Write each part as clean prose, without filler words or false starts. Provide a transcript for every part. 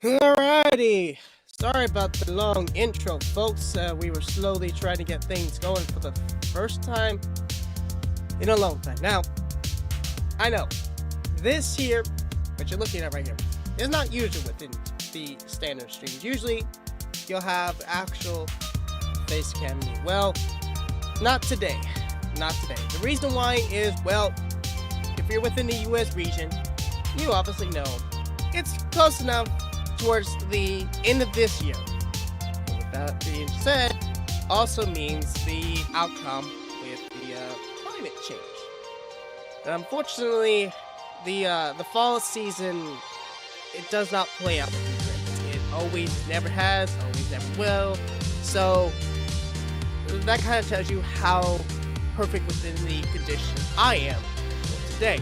Alrighty. Sorry about the long intro, folks. We were slowly trying to get things going for the first time in a long time. Now, I know this here, what you're looking at right here, is not usual within the standard streams. Usually, you'll have actual face cam. Well, not today. Not today. The reason why is, well, if you're within the US region, you obviously know it's close enough towards the end of this year. And with that being said, also means the outcome with the climate change. And unfortunately, the fall season, it does not play out with you. It always never has, always never will. So that kind of tells you how perfect within the condition I am for today.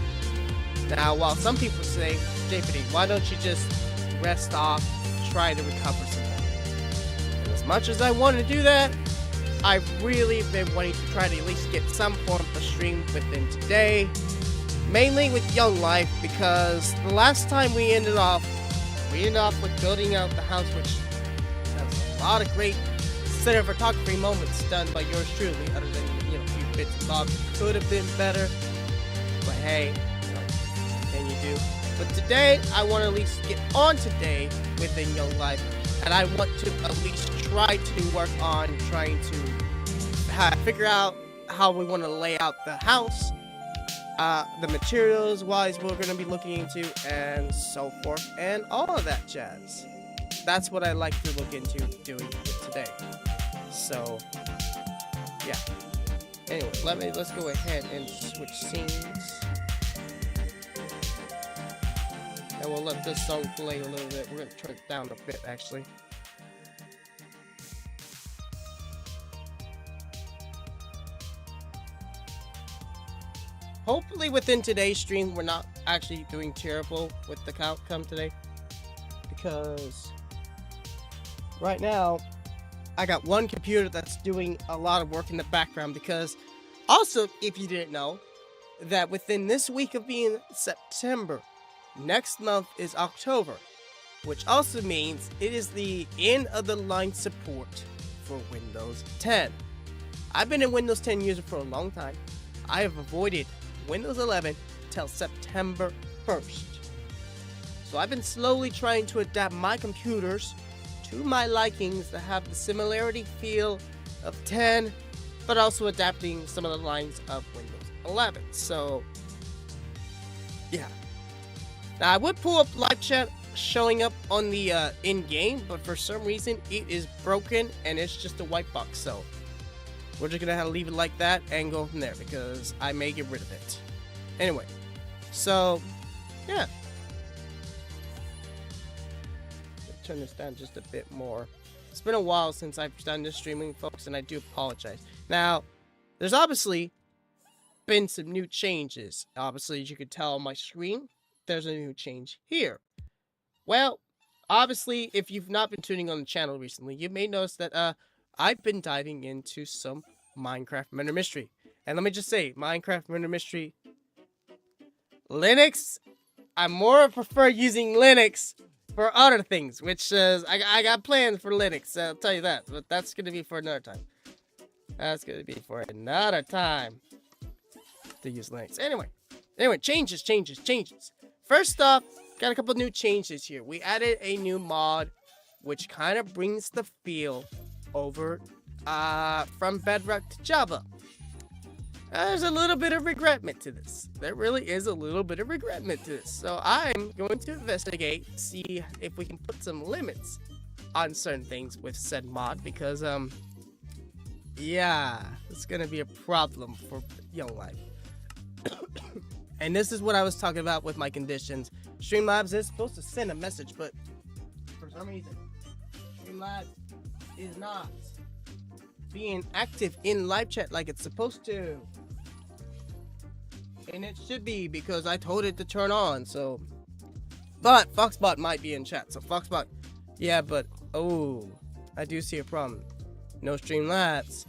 Now, while some people say, JPD, why don't you just rest off, try to recover some more? And as much as I want to do that, I've really been wanting to try to at least get some form of stream within today, mainly with Young Life, because the last time we ended off with building out the house, which has a lot of great cinematography moments done by yours truly, other than, a few bits and bobs that could have been better, but hey, can you do? But today, I want to at least get on today within Young Life, and I want to at least try to work on trying to figure out how we want to lay out the house, the materials wise we're going to be looking into, and so forth, and all of that jazz. That's what I like to look into doing today. So, yeah. Anyway, let's go ahead and switch scenes. And we'll let this song play a little bit. We're going to turn it down a bit, actually. Hopefully within today's stream, we're not actually doing terrible with the outcome today. Because right now, I got one computer that's doing a lot of work in the background. Because also, if you didn't know, that within this week of being September, next month is October, which also means it is the end of the line support for Windows 10. I've been in Windows 10 user for a long time. I have avoided Windows 11 till September 1st. So I've been slowly trying to adapt my computers to my likings that have the similarity feel of 10, but also adapting some of the lines of Windows 11. So, yeah. Now, I would pull up live chat showing up on the in-game, but for some reason, it is broken, and it's just a white box, so we're just gonna have to leave it like that and go from there, because I may get rid of it. Anyway, so, yeah. Let's turn this down just a bit more. It's been a while since I've done this streaming, folks, and I do apologize. Now, there's obviously been some new changes. Obviously, as you can tell on my screen, there's a new change here. Well, obviously, if you've not been tuning on the channel recently, you may notice that I've been diving into some Minecraft Murder Mystery. And let me just say, Minecraft Murder Mystery, Linux, I more prefer using Linux for other things, which I got plans for Linux, I'll tell you that, but that's going to be for another time. That's going to be for another time to use Linux. Anyway, changes. First off, got a couple new changes here. We added a new mod, which kind of brings the feel over from Bedrock to Java. There's a little bit of regretment to this. There really is a little bit of regretment to this. So I'm going to investigate, see if we can put some limits on certain things with said mod, because yeah, it's gonna be a problem for Young Life. And this is what I was talking about with my conditions. StreamLabs is supposed to send a message, but for some reason, StreamLabs is not being active in live chat like it's supposed to. And it should be, because I told it to turn on, so. But Foxbot might be in chat, so Foxbot, yeah, but, oh, I do see a problem. No StreamLabs.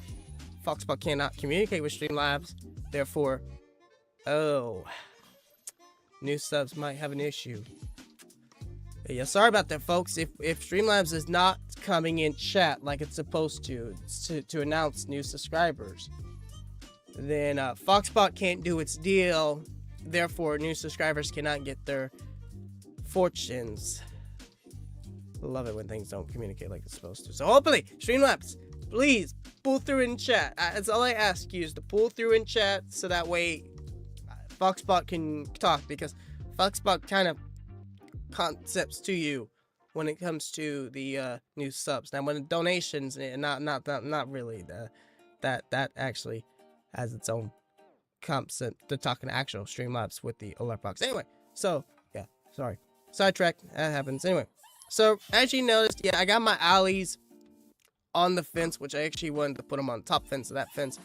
Foxbot cannot communicate with StreamLabs, therefore, oh, new subs might have an issue. Yeah, sorry about that, folks. If Streamlabs is not coming in chat like it's supposed to announce new subscribers, then Foxbot can't do its deal. Therefore, new subscribers cannot get their fortunes. Love it when things don't communicate like it's supposed to. So hopefully, Streamlabs, please pull through in chat. That's all I ask you, is to pull through in chat so that way Foxbot can talk, because Foxbot kind of concepts to you when it comes to the new subs. Now, when the donations, not really. That actually has its own concept. They're talking actual Streamlabs with the alert box. Anyway, so yeah, sorry, sidetrack. That happens. Anyway, so as you noticed, yeah, I got my alleys on the fence, which I actually wanted to put them on the top fence of that fence.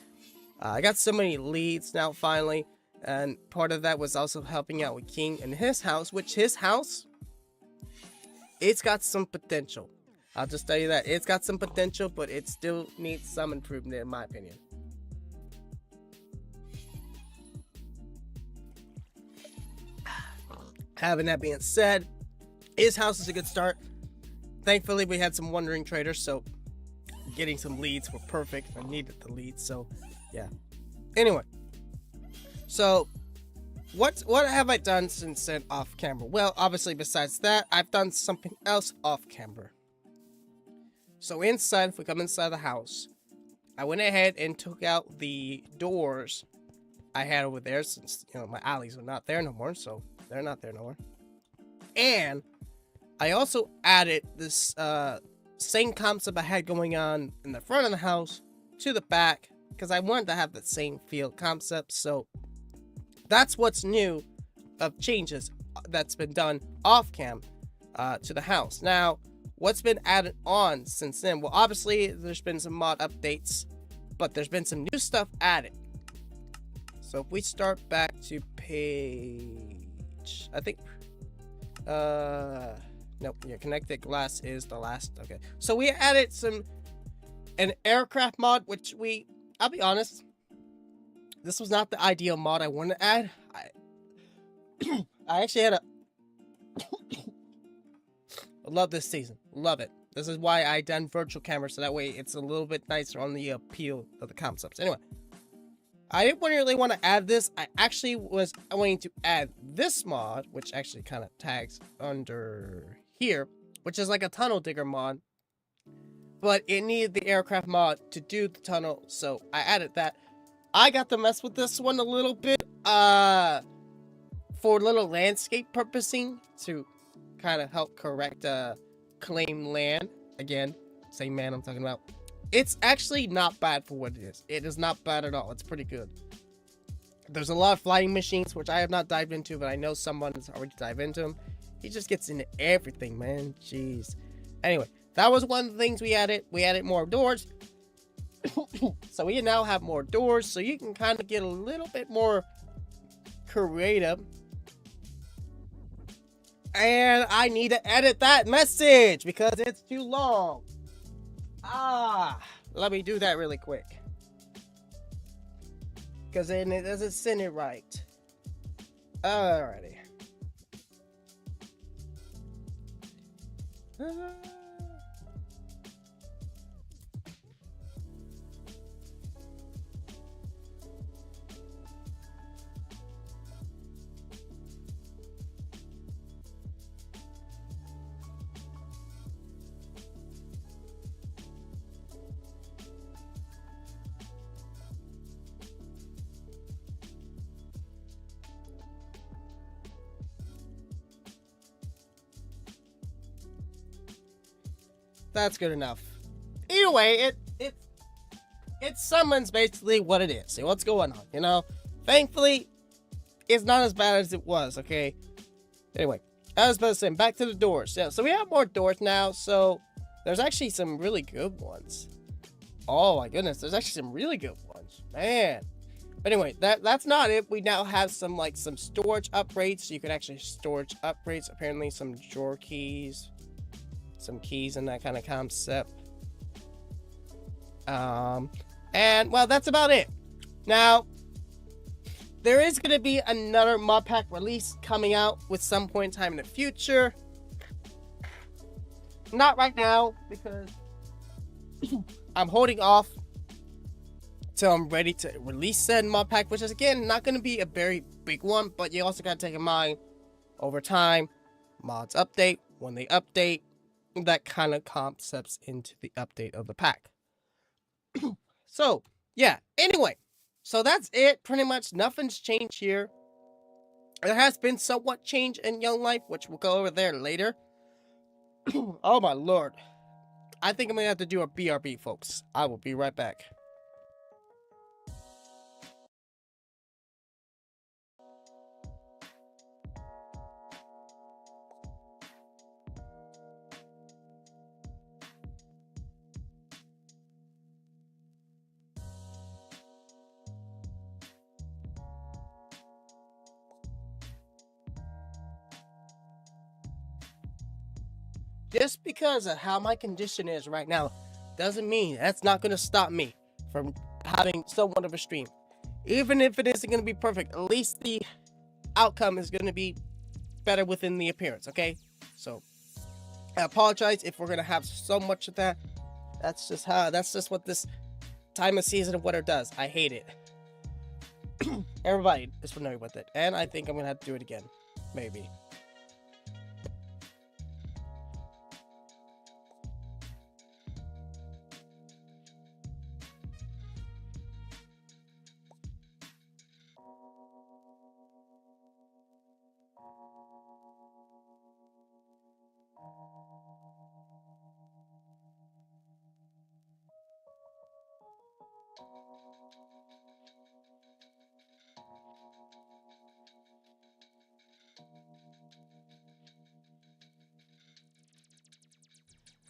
I got so many leads now finally, and part of that was also helping out with King and his house, which his house, it's got some potential. I'll just tell you that. It's got some potential, but it still needs some improvement in my opinion. Having that being said, his house is a good start. Thankfully, we had some wandering traders, so getting some leads were perfect. I needed the leads, so yeah. Anyway, so what have I done since then off camera? Well, obviously besides that, I've done something else off camera. So inside, if we come inside the house, I went ahead and took out the doors I had over there, since, you know, my alleys were not there no more, so they're not there no more. And I also added this same concept I had going on in the front of the house to the back, because I wanted to have the same field concept. So that's what's new of changes that's been done off cam to the house. Now, what's been added on since then? Well, obviously there's been some mod updates, but there's been some new stuff added. So if we start back to page, I think, nope, yeah, connected glass is the last. Okay, so we added an aircraft mod, which I'll be honest, this was not the ideal mod I wanted to add. I actually had I love this season, love it. This is why I done virtual camera, so that way it's a little bit nicer on the appeal of the concepts. Anyway, I didn't really want to add this. I actually was going to add this mod, which actually kind of tags under here, which is like a tunnel digger mod, but it needed the aircraft mod to do the tunnel, so I added that. I got to mess with this one a little bit for little landscape purposing to kind of help correct claim land. Again, same man I'm talking about. It's actually not bad for what it is. It is not bad at all. It's pretty good. There's a lot of flying machines, which I have not dived into, but I know someone has already dived into them. He just gets into everything, man. Jeez. Anyway, that was one of the things we added. We added more doors. So we now have more doors, so you can kind of get a little bit more creative. And I need to edit that message because it's too long. Let me do that really quick, because then it doesn't send it right. Alrighty. That's good enough. Either way, it summons basically what it is. So what's going on, you know? Thankfully, it's not as bad as it was, okay? Anyway, as I was about to say, back to the doors. Yeah, so we have more doors now, so there's actually some really good ones. Oh my goodness, there's actually some really good ones. Man. But anyway, that's not it. We now have some storage upgrades, so you can actually storage upgrades. Apparently some drawer keys, some keys and that kind of concept. And well, that's about it. Now, there is going to be another mod pack release coming out with some point in time in the future. Not right now, because I'm holding off till I'm ready to release said mod pack, which is again not going to be a very big one, but you also got to take in mind over time, mods update, when they update, that kind of concepts into the update of the pack. So yeah, anyway, so that's it. Pretty much nothing's changed here. There has been somewhat change in Young Life, which we'll go over there later. Oh my lord, I think I'm gonna have to do a BRB, folks. I will be right back. Just because of how my condition is right now doesn't mean that's not going to stop me from having somewhat of a stream. Even if it isn't going to be perfect, at least the outcome is going to be better within the appearance, okay? So I apologize if we're going to have so much of that. That's just what this time of season of winter does. I hate it. Everybody is familiar with it, and I think I'm going to have to do it again. Maybe.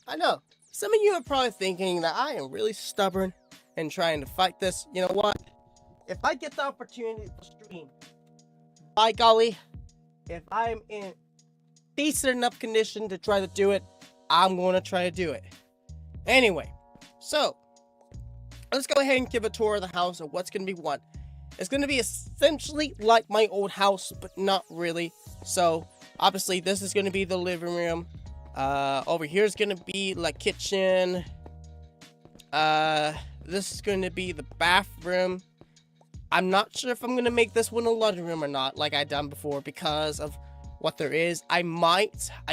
I know. Some of you are probably thinking that I am really stubborn and trying to fight this. You know what? If I get the opportunity to stream, by golly, if I'm in decent enough condition to try to do it, I'm going to try to do it. Anyway, so let's go ahead and give a tour of the house of what's going to be what. It's going to be essentially like my old house, but not really. So obviously this is going to be the living room. Over here is gonna be like kitchen. This is gonna be the bathroom. I'm not sure if I'm gonna make this one a laundry room or not, like I done before, because of what there is. I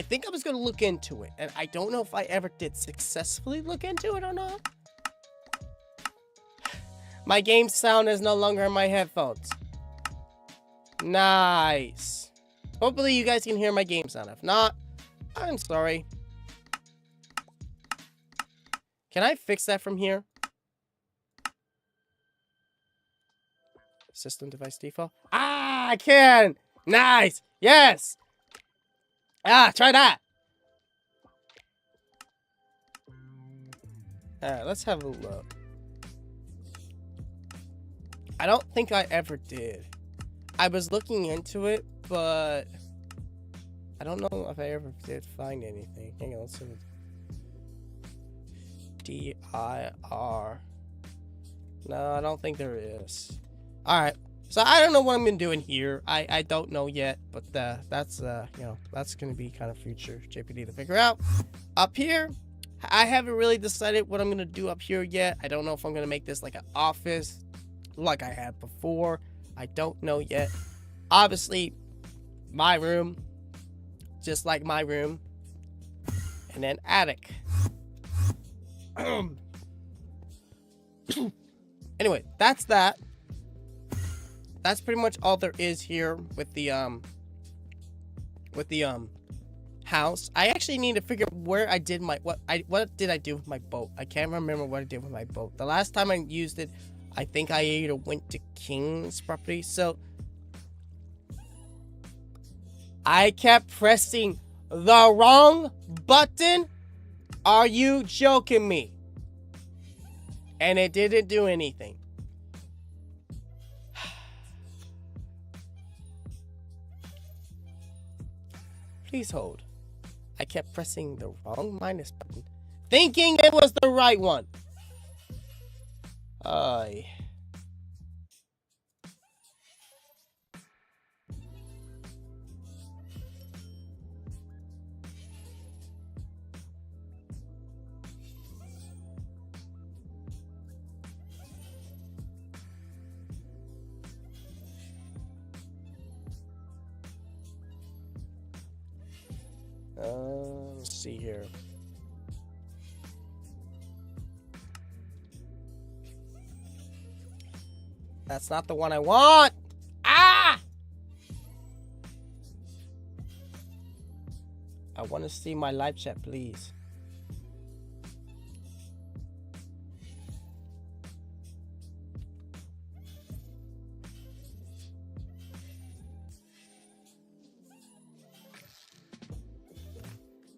think I was gonna look into it, and I don't know if I ever did successfully look into it or not. My game sound is no longer in my headphones. Nice. Hopefully you guys can hear my game sound. If not, I'm sorry. Can I fix that from here? System device default. Ah, I can! Nice! Yes! Ah, try that! Alright, let's have a look. I don't think I ever did. I was looking into it, but I don't know if I ever did find anything. Hang on, let's see. DIR. No, I don't think there is. Alright. So I don't know what I'm gonna do in here. I don't know yet, but that's you know, that's gonna be kind of future JPD to figure out. Up here, I haven't really decided what I'm gonna do up here yet. I don't know if I'm gonna make this like an office like I had before. I don't know yet. Obviously, my room, just like my room, and then attic. Anyway, that's that. That's pretty much all there is here with the house. I actually need to figure out where I did my what did I do with my boat? I can't remember what I did with my boat. The last time I used it, I think I either went to King's property. So I kept pressing the wrong button. Are you joking me? And it didn't do anything. Please hold. I kept pressing the wrong minus button, thinking it was the right one. Let's see here. That's not the one I want. Ah! I want to see my live chat, please.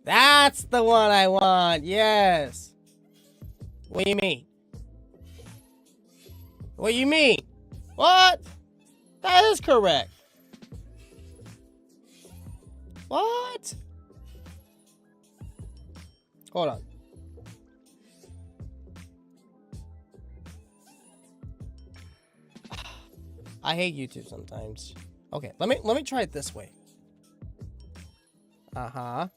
That's the one I want. Yes. What do you mean? What do you mean? What? That is correct. What? Hold on. I hate YouTube sometimes. Okay, let me try it this way. Uh-huh.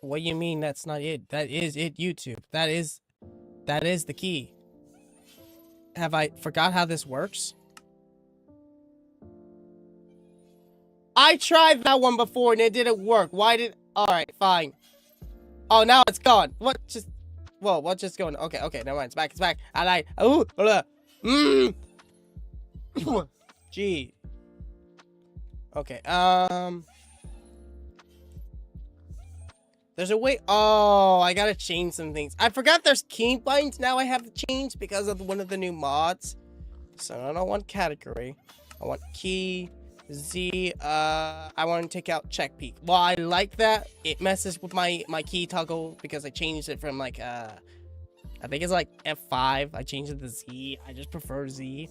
What do you mean that's not it? That is it, YouTube. That is the key. Have I forgot how this works? I tried that one before and it didn't work. Why did... Alright, fine. Oh, now it's gone. What just... Whoa, what's just going... Okay, never mind. It's back, it's back. I like... Oh, Gee. Okay, there's a way... Oh, I gotta change some things. I forgot there's key bindings now I have to change because of one of the new mods. So I don't want category. I want key... Z, I want to take out check peek. Well, I like that. It messes with my key toggle because I changed it from like, I think it's like F5. I changed it to Z. I just prefer Z.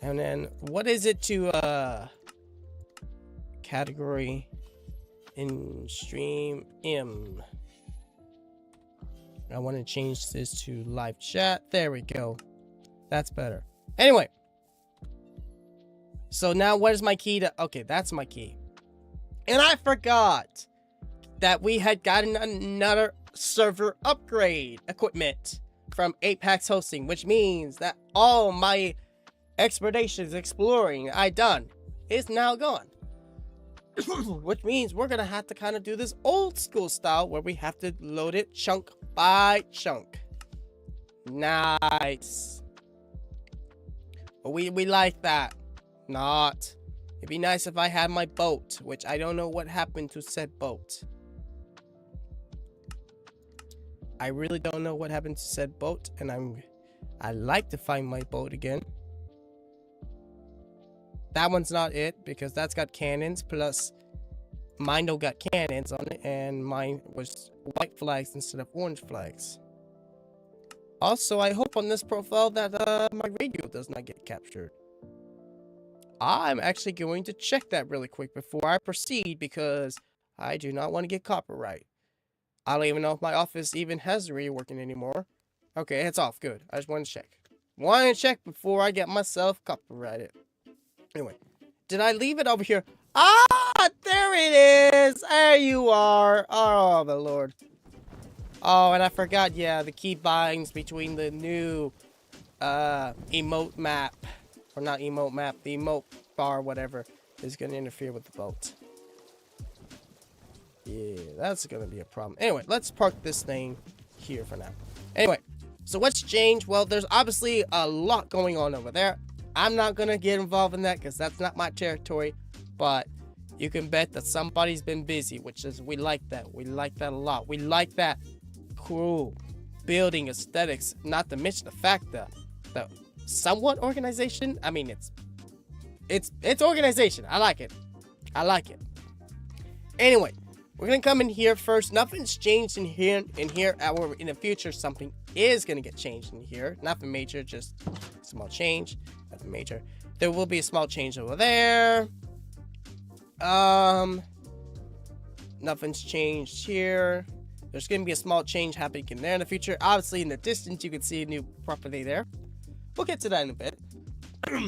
And then, what is it to, category in stream M? I want to change this to live chat. There we go. That's better. Anyway. So now what is my key to... Okay, that's my key. And I forgot that we had gotten another server upgrade equipment from Apex Hosting, which means that all my explorations exploring I done is now gone. Which means we're gonna have to kind of do this old school style where we have to load it chunk by chunk. Nice. We like that. Not. It'd be nice if I had my boat, which I don't know what happened to said boat. I really don't know what happened to said boat, and I'd like to find my boat again. That one's not it, because that's got cannons, plus mine don't got cannons on it, and mine was white flags instead of orange flags. Also, I hope on this profile that my radio does not get captured. I'm actually going to check that really quick before I proceed because I do not want to get copyright. I don't even know if my office even has the radio working anymore. Okay, it's off. Good. I just want to check. Want to check before I get myself copyrighted. Anyway, did I leave it over here? Ah, there it is. There you are. Oh, the Lord. Oh, and I forgot, yeah, the key binds between the new emote map, or not emote map, the emote bar, whatever, is going to interfere with the boat. Yeah, that's going to be a problem. Anyway, let's park this thing here for now. Anyway, so what's changed? Well, there's obviously a lot going on over there. I'm not going to get involved in that because that's not my territory, but you can bet that somebody's been busy, which is, we like that. We like that a lot. We like that. Cool building aesthetics, not to mention the fact that the somewhat organization. I mean, it's organization. I like it. Anyway, we're gonna come in here first. Nothing's changed in here. However, in the future, something is gonna get changed in here. Nothing major, just small change. Nothing major. There will be a small change over there. Nothing's changed here. There's going to be a small change happening in there in the future. Obviously, in the distance, you can see a new property there. We'll get to that in a bit.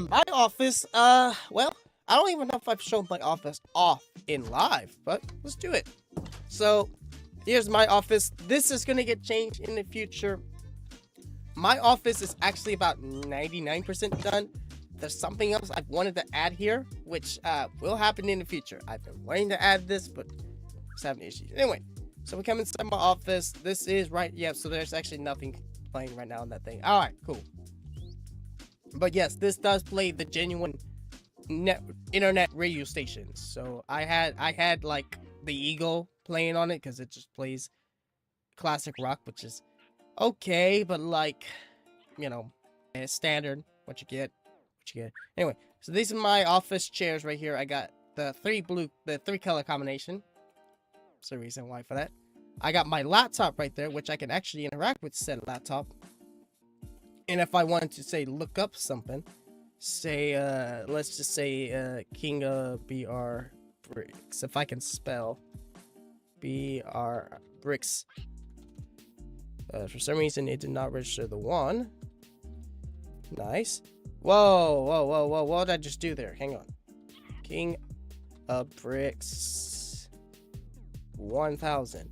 My office, well, I don't even know if I've shown my office off in live, but let's do it. So, here's my office. This is going to get changed in the future. my office is actually about 99% done. There's something else I wanted to add here, which will happen in the future. I've been wanting to add this, but it's having issues. Anyway, so we come inside my office. This is right. Yeah, so there's actually nothing playing right now on that thing. All right, cool. But yes, this does play the genuine internet radio stations. So I had like the Eagle playing on it because it just plays classic rock, which is okay, but like, you know, it's standard. What you get. Anyway, so these are my office chairs right here. I got the three color combination. There's a reason why for that. I got my laptop right there, which I can actually interact with said laptop. And if I wanted to say look up something, say let's just say King BR Bricks. If I can spell BR Bricks. For some reason it did not register the one. Nice. Whoa, what did I just do there? Hang on. King of Bricks 1000.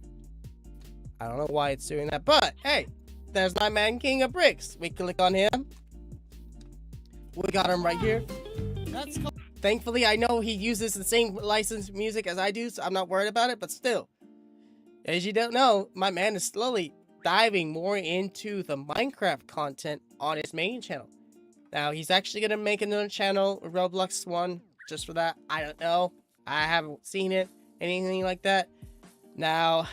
I don't know why it's doing that, but hey, there's my man King of Bricks. We click on him. We got him right here. That's cool. Thankfully, I know he uses the same licensed music as I do, so I'm not worried about it, but still. As you don't know, my man is slowly diving more into the Minecraft content on his main channel. Now, he's actually going to make another channel, a Roblox one, just for that. I don't know. I haven't seen it, anything like that. Now,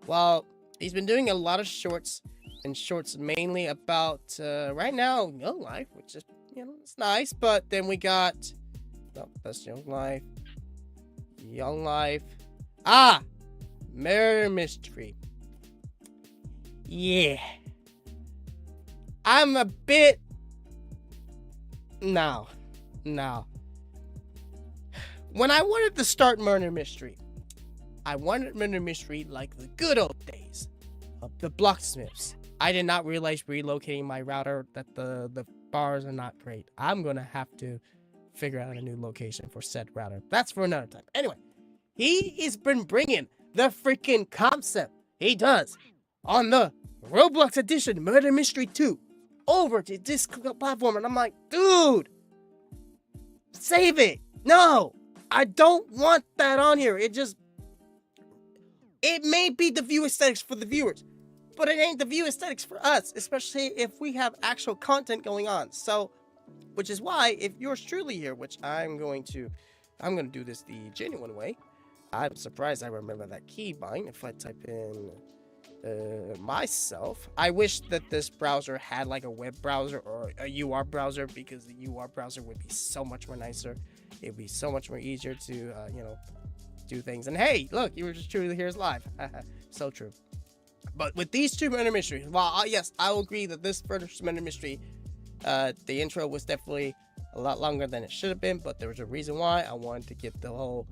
well, he's been doing a lot of shorts, and shorts mainly about, right now, Young Life, which is, you know, it's nice. But then we got, no, that's Young Life. Young Life. Ah! Murder Mystery. Yeah. I'm a bit... No. When I wanted to start Murder Mystery, I wanted Murder Mystery like the good old days of the Blocksmiths. I did not realize relocating my router that the bars are not great. I'm gonna have to figure out a new location for said router. That's for another time. Anyway, he has been bringing the freaking concept he does on the Roblox edition Murder Mystery 2 over to this platform, and I'm like, dude, save it. No, I don't want that on here. It may be the view aesthetics for the viewers, but it ain't the view aesthetics for us, especially if we have actual content going on. So, which is why, if yours truly here, which I'm going to do this the genuine way. I'm surprised I remember that keybind. If I type in myself, I wish that this browser had like a web browser or a UR browser, because the UR browser would be so much more nicer. It would be so much more easier to you know, do things. And hey, look, you were just truly here live. So true. But with these two Murder Mysteries, while yes, I will agree that this first Murder Mystery, the intro was definitely a lot longer than it should have been, but there was a reason why. I wanted to get the whole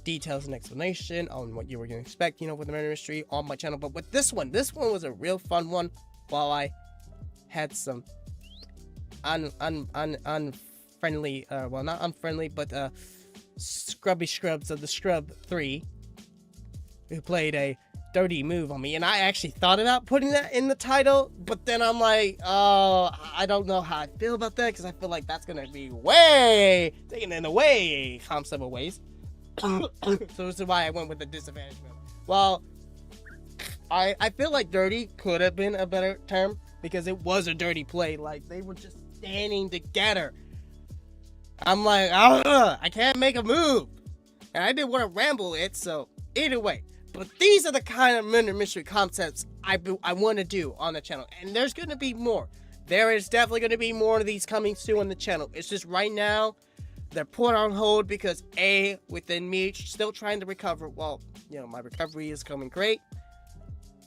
details and explanation on what you were going to expect, you know, with the Murder Mystery on my channel. But with this one was a real fun one. While I had some unfriendly, well, not unfriendly, but scrubby scrubs of the Scrub 3 who played a dirty move on me, and I actually thought about putting that in the title, but then I'm like, oh, I don't know how I feel about that, because I feel like that's gonna be way taken in the way concept of ways. So this is why I went with the disadvantage move. Well, I feel like dirty could have been a better term, because it was a dirty play. Like, they were just standing together. I'm like, I can't make a move, and I didn't want to ramble it. So either way, but these are the kind of Murder Mystery concepts I want to do on the channel, and there's going to be more. There is definitely going to be more of these coming soon on the channel. It's just right now they're put on hold because A, within me still trying to recover. Well, you know, my recovery is coming great,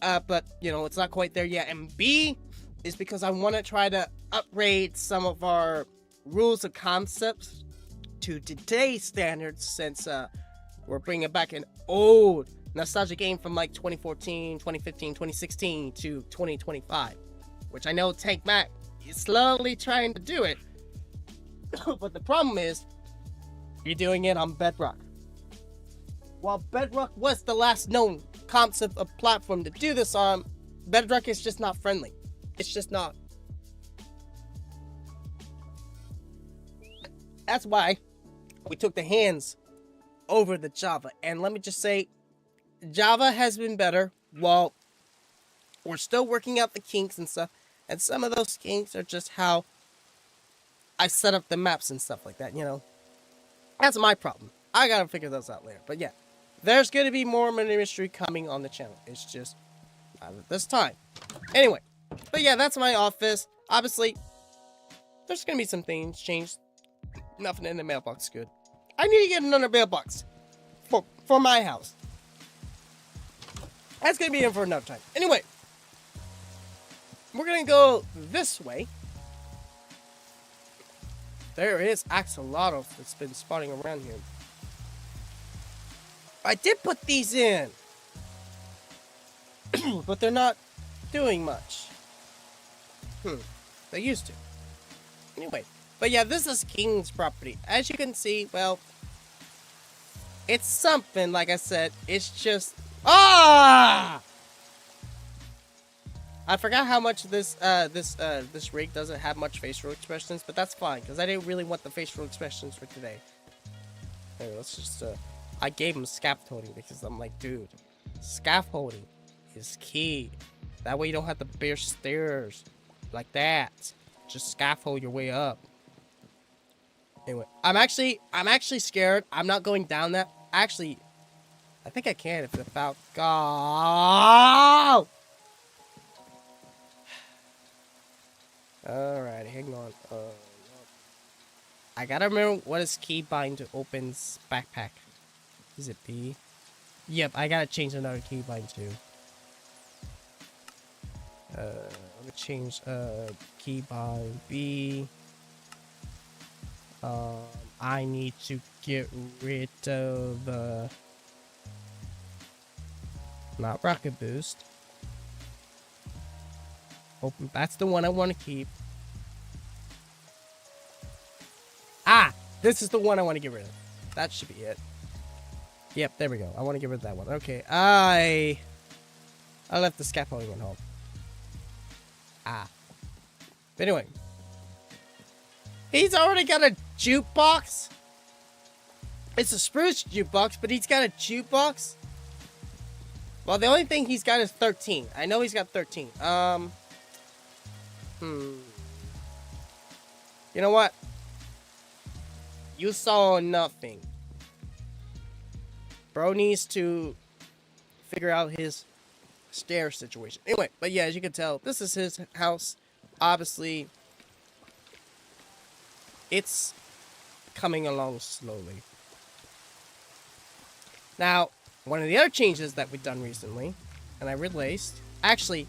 but you know, it's not quite there yet. And B is because I want to try to upgrade some of our rules and concepts to today's standards, since we're bringing back an old nostalgic game from like 2014, 2015, 2016 to 2025, which I know Tank Mac is slowly trying to do it. But the problem is, you're doing it on Bedrock. While Bedrock was the last known concept of platform to do this on, Bedrock is just not friendly. It's just not. That's why we took the hands over the Java. And let me just say, Java has been better. Well, we're still working out the kinks and stuff. And some of those kinks are just how I set up the maps and stuff like that, you know. That's my problem. I gotta figure those out later. But yeah, there's gonna be more mystery coming on the channel. It's just not at this time. Anyway, but yeah, that's my office. Obviously, there's gonna be some things changed. Nothing in the mailbox good. I need to get another mailbox for my house. That's gonna be in for another time. Anyway, we're gonna go this way. There is axolotl that's been spotting around here. I did put these in, but they're not doing much. They used to. Anyway, but yeah, this is King's property. As you can see, well, it's something, like I said, it's just, I forgot how much this rig doesn't have much facial expressions, but that's fine, because I didn't really want the facial expressions for today. Anyway, let's just, I gave him scaffolding, because I'm like, dude, scaffolding is key. That way you don't have to bear stairs like that. Just scaffold your way up. Anyway, I'm actually scared. I'm not going down that. Actually, I think I can if the falcon. Go! Alright, hang on. I gotta remember what is keybind to open's backpack. Is it B? Yep, I gotta change another keybind too. Let me change keybind B. I need to get rid of the not rocket boost. Open. That's the one I want to keep. This is the one I want to get rid of. That should be it. Yep, there we go. I want to get rid of that one. Okay, I left the scaffolding at home. But anyway, he's already got a jukebox. It's a spruce jukebox, but he's got a jukebox. Well, the only thing he's got is 13. I know he's got 13. You know what? You saw nothing. Bro needs to figure out his stair situation. Anyway, but yeah, as you can tell, this is his house. Obviously, it's coming along slowly. Now, one of the other changes that we've done recently, and I realized, actually,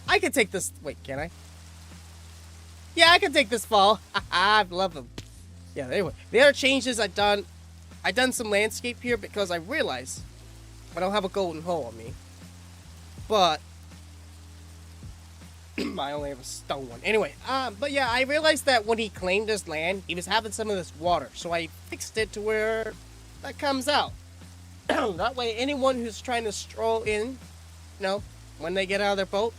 I can take this. Wait, can I? Yeah, I can take this fall. I love them. Yeah, anyway, the other changes I done some landscape here because I realized I don't have a golden hole on me. But I only have a stone one. Anyway, but yeah, I realized that when he claimed his land, he was having some of this water. So I fixed it to where that comes out. That way, anyone who's trying to stroll in, you know, when they get out of their boat,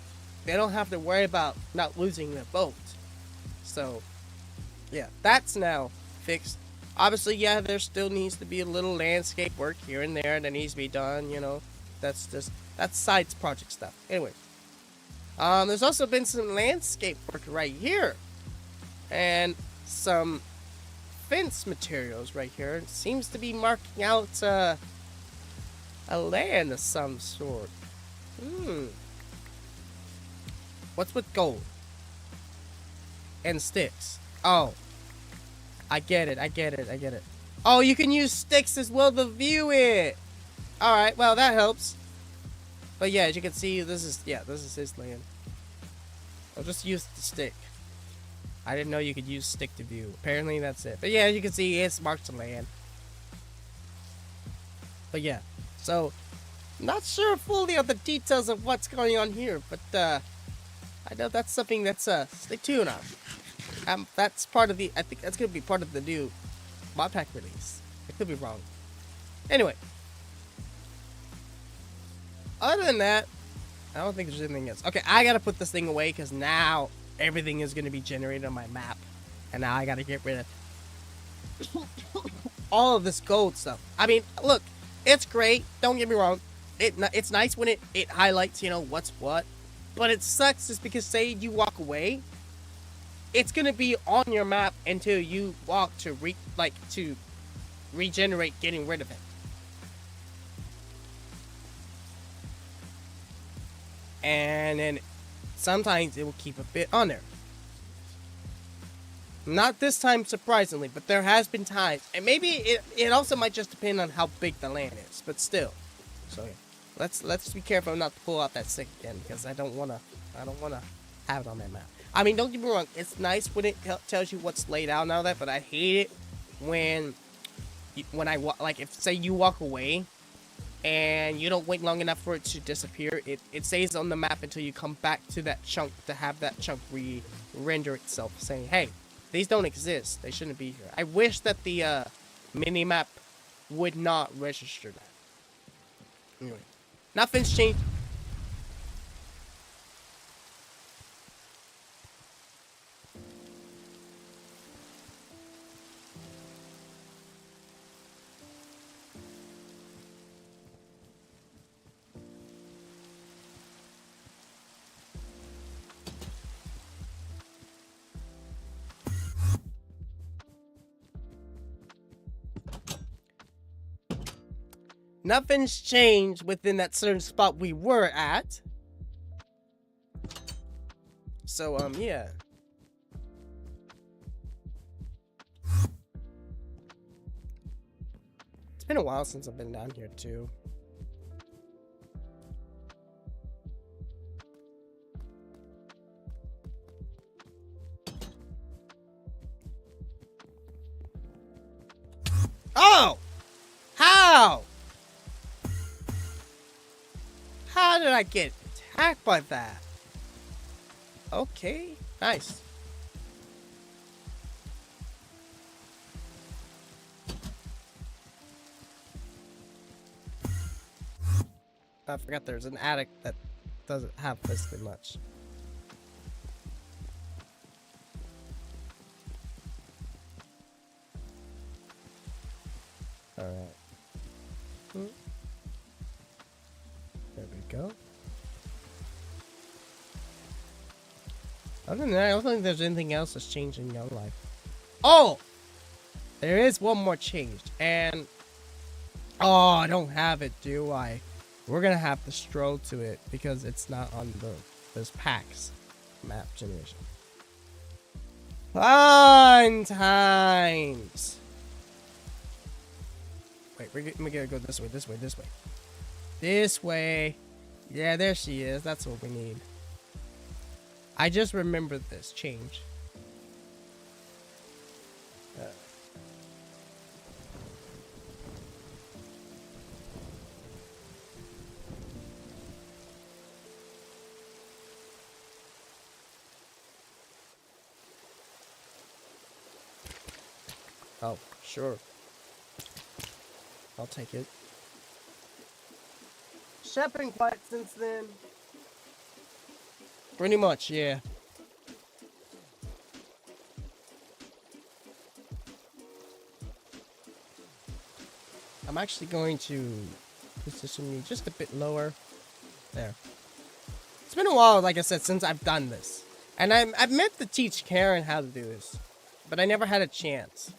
they don't have to worry about not losing their boat. So, yeah, that's now fixed. Obviously, yeah, there still needs to be a little landscape work here and there that needs to be done, you know. That's side project stuff. Anyway, there's also been some landscape work right here. And some fence materials right here. It seems to be marking out a land of some sort. What's with gold? And sticks. Oh. I get it. Oh, you can use sticks as well to view it. Alright, well, that helps. But yeah, as you can see, this is his land. I'll just use the stick. I didn't know you could use stick to view. Apparently, that's it. But yeah, as you can see, it's marked to land. But yeah, so, not sure fully of the details of what's going on here, but I know that's something that's, stay tuned on. That's part of the, I think that's going to be part of the new mod pack release. I could be wrong. Anyway. Other than that, I don't think there's anything else. Okay, I gotta put this thing away because now everything is gonna be generated on my map. And now I gotta get rid of all of this gold stuff. I mean, look, it's great. Don't get me wrong. It's nice when it highlights, you know, what's what. But it sucks just because, say you walk away, it's gonna be on your map until you walk to regenerate getting rid of it. And then sometimes it will keep a bit on there. Not this time, surprisingly, but there has been times, and maybe it also might just depend on how big the land is, but still. So yeah, let's be careful not to pull out that stick again, because I don't wanna have it on that map. I mean, don't get me wrong, it's nice when it tells you what's laid out and all that, but I hate it when like, if say you walk away and you don't wait long enough for it to disappear, it stays on the map until you come back to that chunk to have that chunk re-render itself, saying, hey, these don't exist. They shouldn't be here. I wish that the mini-map would not register that. Anyway, nothing's changed. Nothing's changed within that certain spot we were at. So, yeah. It's been a while since I've been down here, too. Oh! How? How did I get attacked by that? Okay, nice. I forgot there's an attic that doesn't have basically much. Alright. There we go. Other than that, I don't think there's anything else that's changed in your life. Oh! There is one more change. And... oh, I don't have it, do I? We're gonna have to stroll to it because it's not on those packs map generation. Fun times! Wait, we gotta go this way, this way, this way. This way. Yeah, there she is. That's what we need. I just remembered this change. Oh, sure. I'll take it. Shopping quiet since then. Pretty much, yeah. I'm actually going to position you just a bit lower. There. It's been a while, like I said, since I've done this. And I've meant to teach Karen how to do this. But I never had a chance.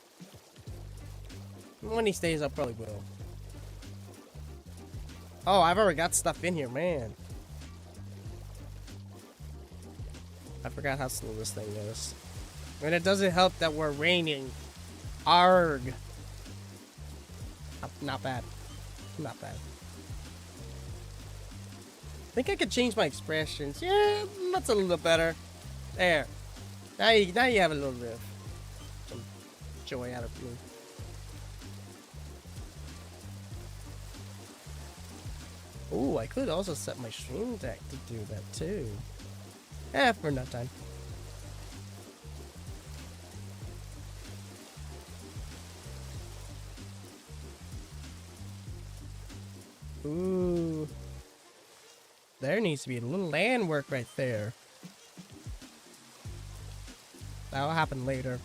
One of these days I probably will. Oh, I've already got stuff in here, man. I forgot how slow this thing is. And it doesn't help that we're raining. Arg. Not bad. Not bad. I think I could change my expressions. Yeah, that's a little better. There. Now you have a little bit of some joy out of me. Ooh, I could also set my stream deck to do that too. For enough time. Ooh. There needs to be a little land work right there. That'll happen later.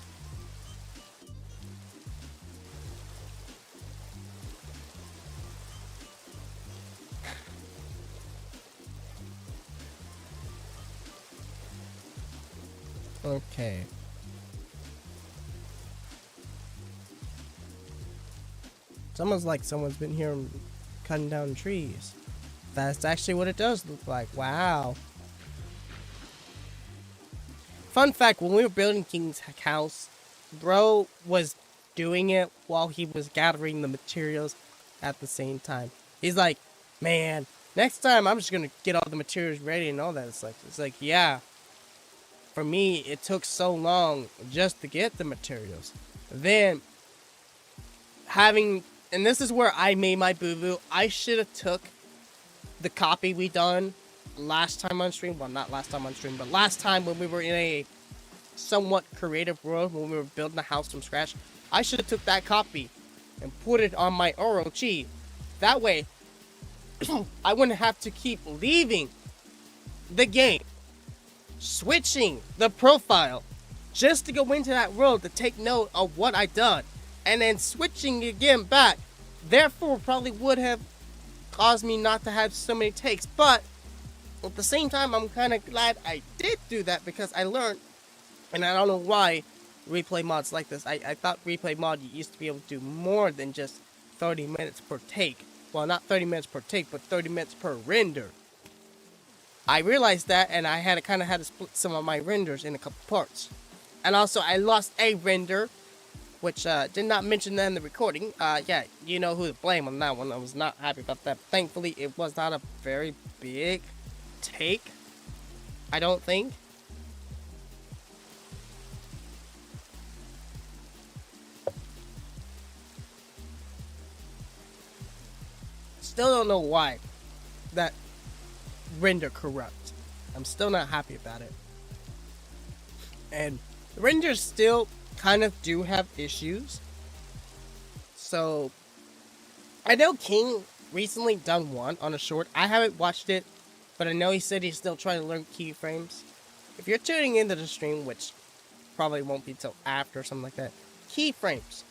Okay. It's almost like someone's been here cutting down trees. That's actually what it does look like. Wow. Fun fact, when we were building King's house, bro was doing it while he was gathering the materials at the same time. He's like, man, next time I'm just gonna get all the materials ready and all that. It's like, yeah. For me, it took so long just to get the materials. Then, and this is where I made my boo-boo. I should have took the copy we done last time on stream. Well, not last time on stream, but last time when we were in a somewhat creative world, when we were building a house from scratch. I should have took that copy and put it on my ROG. That way, I wouldn't have to keep leaving the game, switching the profile just to go into that world to take note of what I done, and then switching again back. Therefore, probably would have caused me not to have so many takes. But at the same time, I'm kind of glad I did do that because I learned, and I don't know why replay mods like this. I thought replay mod you used to be able to do more than just 30 minutes per take. Well, not 30 minutes per take, but 30 minutes per render. I realized that, and I had to split some of my renders in a couple parts. And also, I lost a render, which did not mention that in the recording. Yeah, you know who to blame on that one. I was not happy about that. Thankfully, it was not a very big take, I don't think. Still don't know why that render corrupt. I'm still not happy about it. And the renders still kind of do have issues. So I know King recently done one on a short. I haven't watched it, but I know he said he's still trying to learn keyframes. If you're tuning into the stream, which probably won't be till after or something like that, keyframes.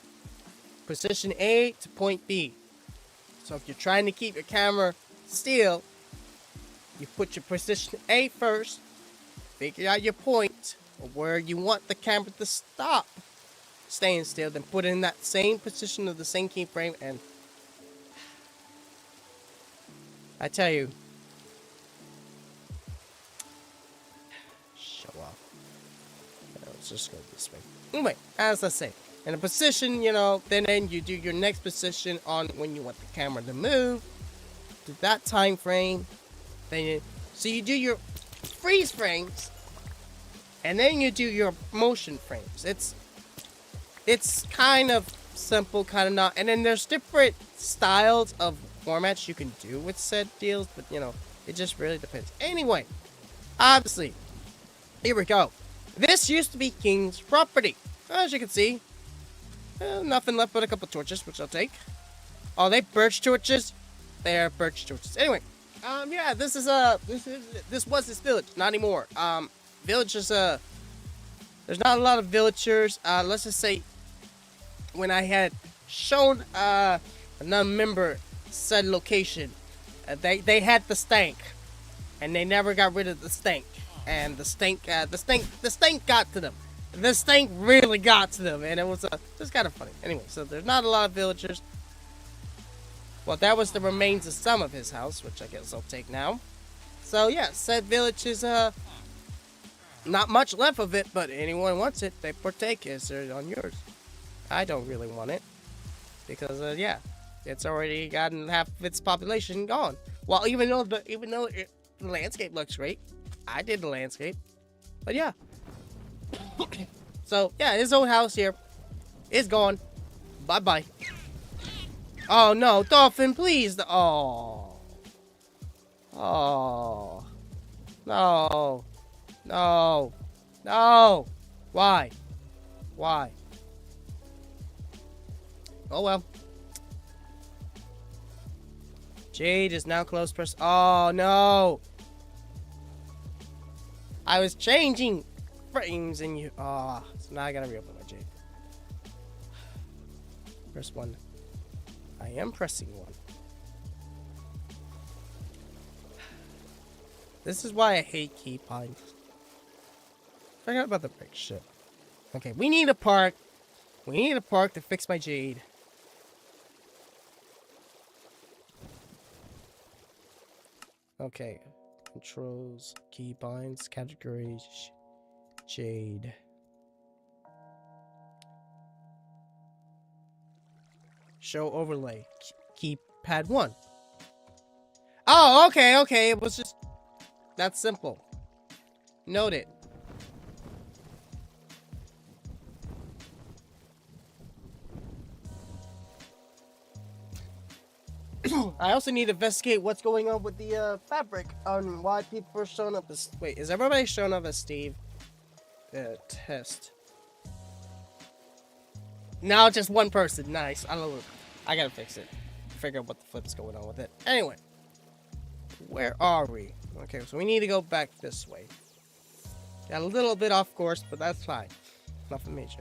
Position A to point B. So if you're trying to keep your camera still, you put your position A first, figure out your point of where you want the camera to stop staying still, then put it in that same position of the same keyframe, and I tell you, show off. Let's just go this way. Anyway, as I say, in a position, you know, then you do your next position on when you want the camera to move to that time frame. Then so you do your freeze frames, and then you do your motion frames. It's kind of simple, kind of not. And then there's different styles of formats you can do with said deals, but you know, it just really depends. Anyway, obviously, here we go. This used to be King's property. As you can see, nothing left but a couple torches, which I'll take. Are they birch torches? They are birch torches. Anyway, yeah, this was this village, not anymore. Village is there's not a lot of villagers. Let's just say, when I had shown another member said location, they had the stank, and they never got rid of the stank, and the stank got to them. The stank really got to them, and it was kind of funny. Anyway, so there's not a lot of villagers. Well, that was the remains of some of his house, which I guess I'll take now. So yeah, said village is not much left of it, but anyone wants it, they partake. It's on yours. I don't really want it because yeah, it's already gotten half of its population gone. Well, even though the landscape looks great, I did the landscape, but yeah. So yeah, his old house here is gone. Bye bye. Oh no, dolphin, please. Oh. No. Why? Oh well. Jade is now close press. Oh no. I was changing frames and you. Ah, so now I gotta reopen my jade. Press 1. I am pressing 1. This is why I hate key pines. Forgot about the break shit. Okay, we need a park. We need a park to fix my jade. Okay. Controls, keybinds, categories, jade. Show overlay. Keypad 1. Oh, okay, okay. It was just... That's simple. Note it. I also need to investigate what's going on with the fabric on why people are showing up as... Wait, is everybody showing up as Steve? Test. Now just one person. Nice. I don't know. I gotta fix it. Figure out what the flip's going on with it. Anyway. Where are we? Okay, so we need to go back this way. Got a little bit off course, but that's fine. Nothing major.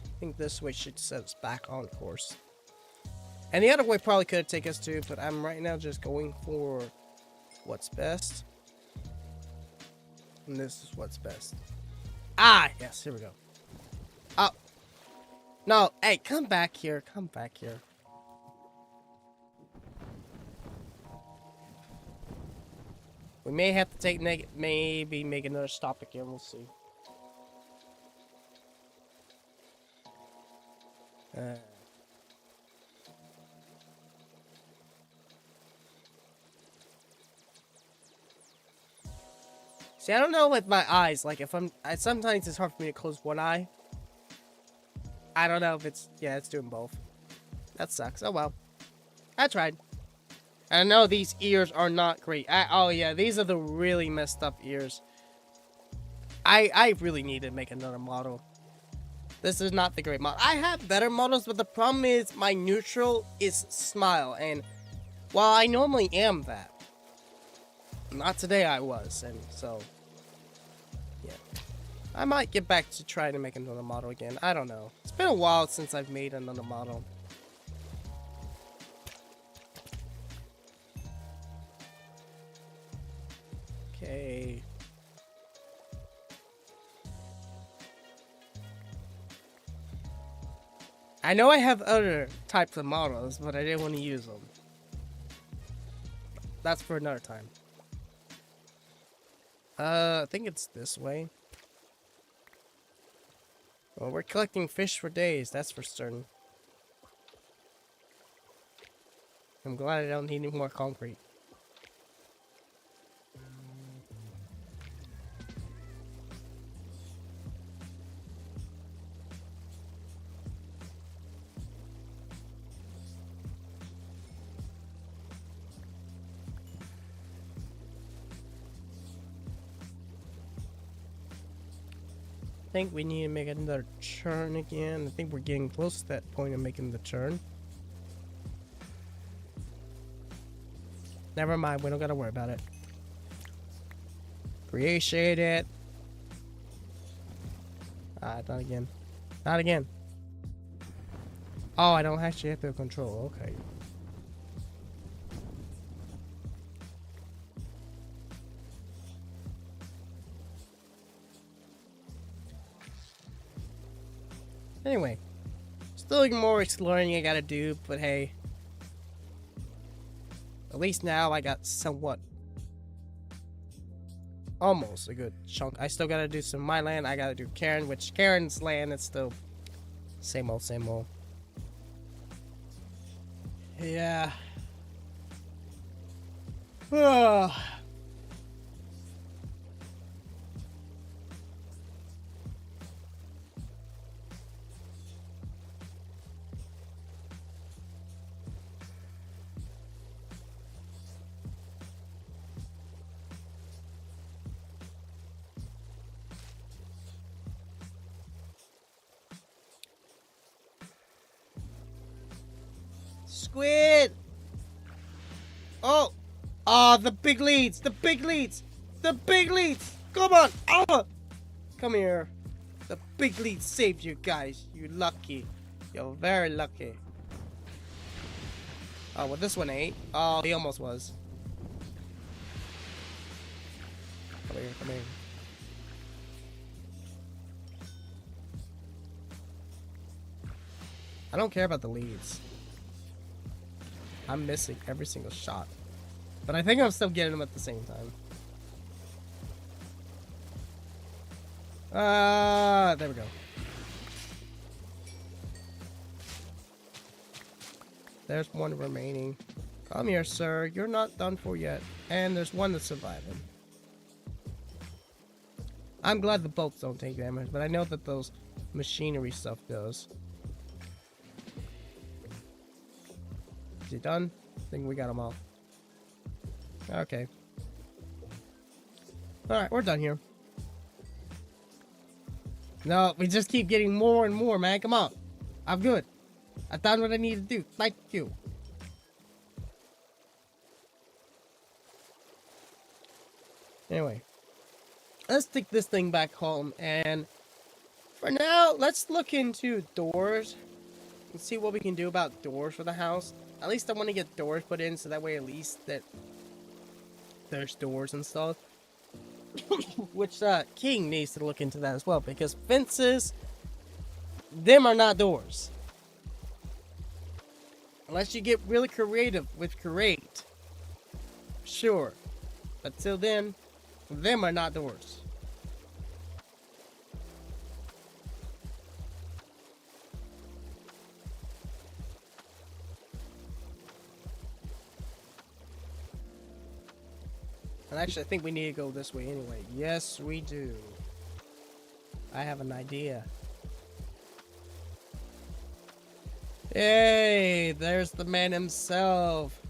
I think this way should set us back on course. And the other way probably could take us to, but I'm right now just going for what's best. And this is what's best. Ah, yes, here we go. Oh. No, hey, come back here. Come back here. We may have to take maybe make another stop again. We'll see. See, I don't know with my eyes. Like, if sometimes it's hard for me to close one eye. I don't know if it's... Yeah, it's doing both. That sucks. Oh, well. I tried. I know these ears are not great. Oh, yeah. These are the really messed up ears. I really need to make another model. This is not the great model. I have better models, but the problem is my neutral is smile. And while I normally am that, not today I was. And so, yeah. I might get back to trying to make another model again. I don't know. It's been a while since I've made another model. Okay. I know I have other types of models, but I didn't want to use them. That's for another time. I think it's this way. Well, we're collecting fish for days, that's for certain. I'm glad I don't need any more concrete. I think we need to make another turn again. I think we're getting close to that point of making the turn. Never mind, we don't gotta worry about it. Appreciate it. Ah, not again. Not again. Oh, I don't actually have to control. Okay. Anyway, still more exploring I gotta do, but hey. At least now I got somewhat, almost a good chunk. I still gotta do some my land. I gotta do Karen, which Karen's land is still same old, same old. Yeah. Squid! Oh! Ah, the big leads! The big leads! The big leads! Come on! Ah! Come here. The big lead saved you guys. You're lucky. You're very lucky. Oh, well, this one ain't. Oh, he almost was. Come here, come here. I don't care about the leads. I'm missing every single shot. But I think I'm still getting them at the same time. There we go. There's one remaining. Come here, sir. You're not done for yet. And there's one that's surviving. I'm glad the bolts don't take damage, but I know that those machinery stuff does. Is he done? I think we got them all. Okay. Alright, we're done here. No, we just keep getting more and more, man. Come on. I'm good. I've done what I need to do. Thank you. Anyway. Let's take this thing back home. And for now, let's look into doors. And see what we can do about doors for the house. At least I want to get doors put in so that way at least that there's doors and stuff. Which King needs to look into that as well, because fences, them are not doors. Unless you get really creative with create. Sure. But till then, them are not doors. And actually, I think we need to go this way anyway. Yes, we do. I have an idea. Hey, there's the man himself.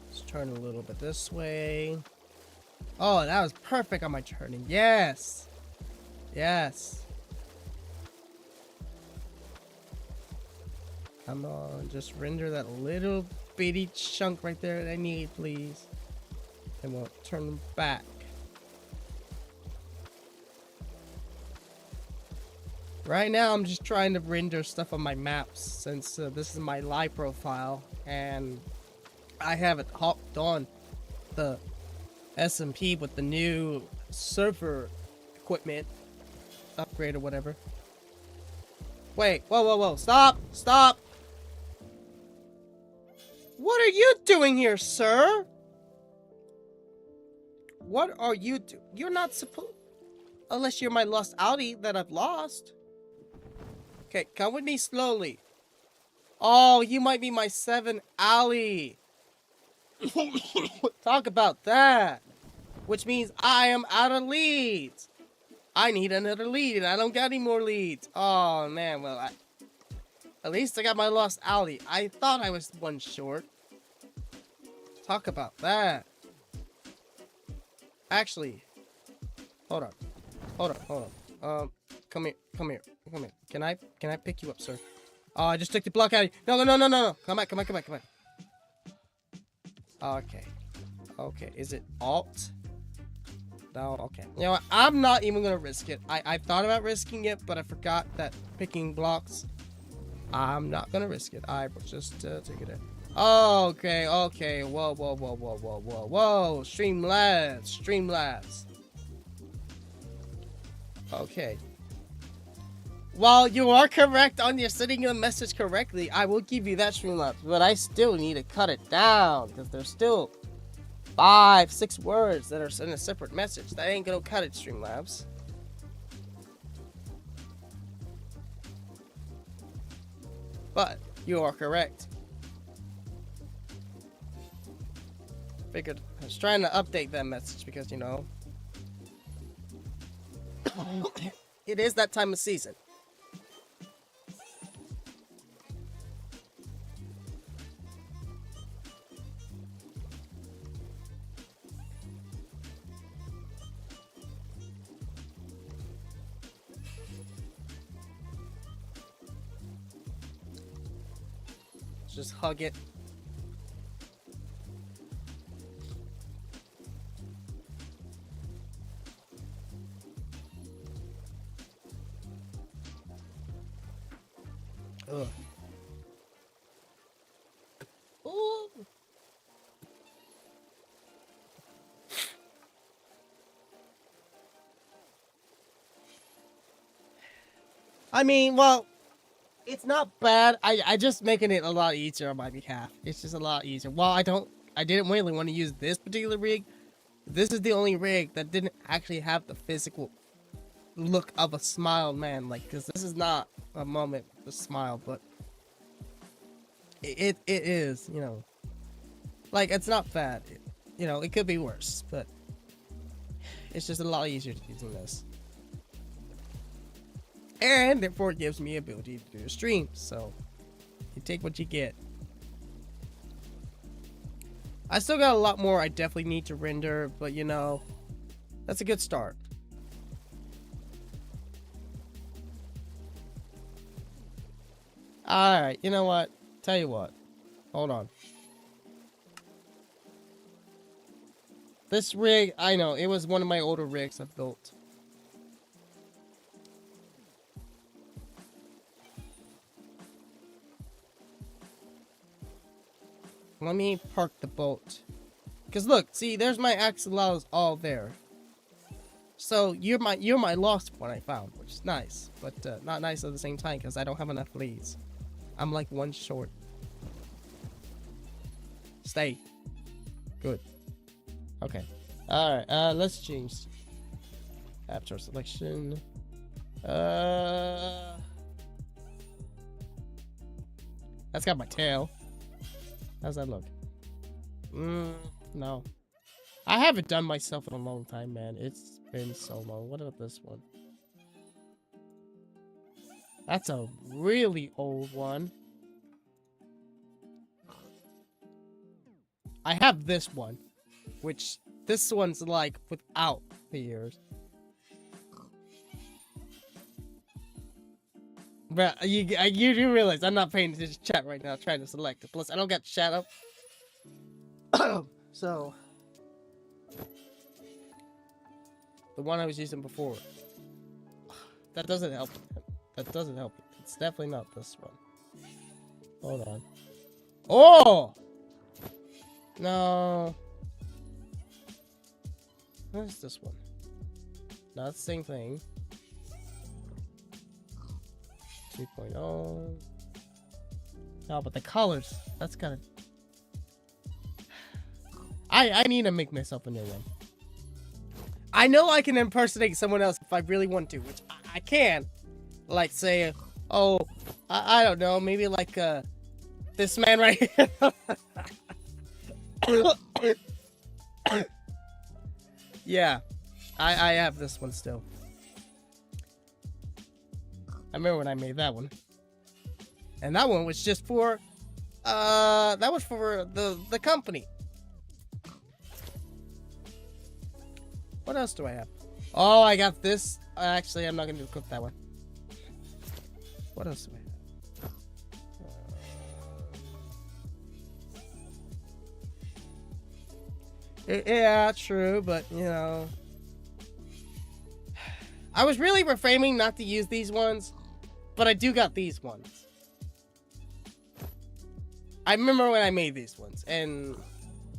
Let's turn a little bit this way. Oh, that was perfect on my turning. Yes. Yes. Come on, just render that little bitty chunk right there that I need, please. And we'll turn them back. Right now, I'm just trying to render stuff on my maps since this is my live profile and I haven't hopped on the SMP with the new server equipment upgrade or whatever. Wait, whoa, whoa, whoa, stop, stop. What are you doing here, sir? What are you doing? You're not supposed, unless you're my lost Audi that I've lost. Okay, come with me slowly. Oh, you might be my 7 alley. Talk about that. Which means I am out of leads. I need another lead and I don't got any more leads. Oh, man. Well, at least I got my lost alley. I thought I was one short. Talk about that. Actually, hold on. Hold on, hold on. Come here, come here, come here. Can I pick you up, sir? Oh, I just took the block out of you. No, no, no, no, no, no. Come back, come back, come back, come back. Okay. Okay, is it Alt? No, okay. You know what? I'm not even gonna risk it. I thought about risking it, but I forgot that picking blocks. I'm not gonna risk it. I will just take it in. Oh, okay, okay. Whoa, whoa, whoa, whoa, whoa, whoa, whoa. StreamLabs, StreamLabs. Okay. While you are correct on your sending your message correctly, I will give you that, StreamLabs, but I still need to cut it down because there's still 5, 6 words that are in a separate message. That ain't gonna cut it, StreamLabs. But you are correct. Figured was trying to update that message because, you know, it is that time of season. Just hug it. Ugh. Ooh. I mean, well, it's not bad. I just making it a lot easier on my behalf. It's just a lot easier. Well, I didn't really want to use this particular rig. This is the only rig that didn't actually have the physical look of a smile man. Like, because this is not a moment to smile, but it is, you know. Like, it's not bad. You know, it could be worse, but it's just a lot easier to using this. And therefore it gives me ability to do streams, so you take what you get. I still got a lot more I definitely need to render, but you know, that's a good start. Alright, you know what? Tell you what. Hold on. This rig, I know, it was one of my older rigs I built. Let me park the boat. Cause look, see, there's my axolotls all there. So you're my lost one I found, which is nice, but not nice at the same time because I don't have enough leads. I'm like one short. Stay. Good. Okay. All right. Let's change. Avatar selection. That's got my tail. How's that look? No. I haven't done myself in a long time, man. It's been so long. What about this one? That's a really old one. I have this one, which this one's like without the ears. But you do realize I'm not paying attention to chat right now, trying to select it. Plus, I don't got chat up. So, the one I was using before. That doesn't help. That doesn't help. It's definitely not this one. Hold on. Oh! No. What is this one? Not the same thing. 2.0. No, but the colors. That's kind of. I need to make myself a new one. I know I can impersonate someone else if I really want to, which I can. Like say, oh, I don't know, maybe like this man right here. Yeah, I have this one still. I remember when I made that one. And that one was just for that was for the company. What else do I have? Oh, I got this. Actually, I'm not gonna cook that one. What else do I have? Yeah, true, but you know, I was really refraining not to use these ones, but I do got these ones. I remember when I made these ones, and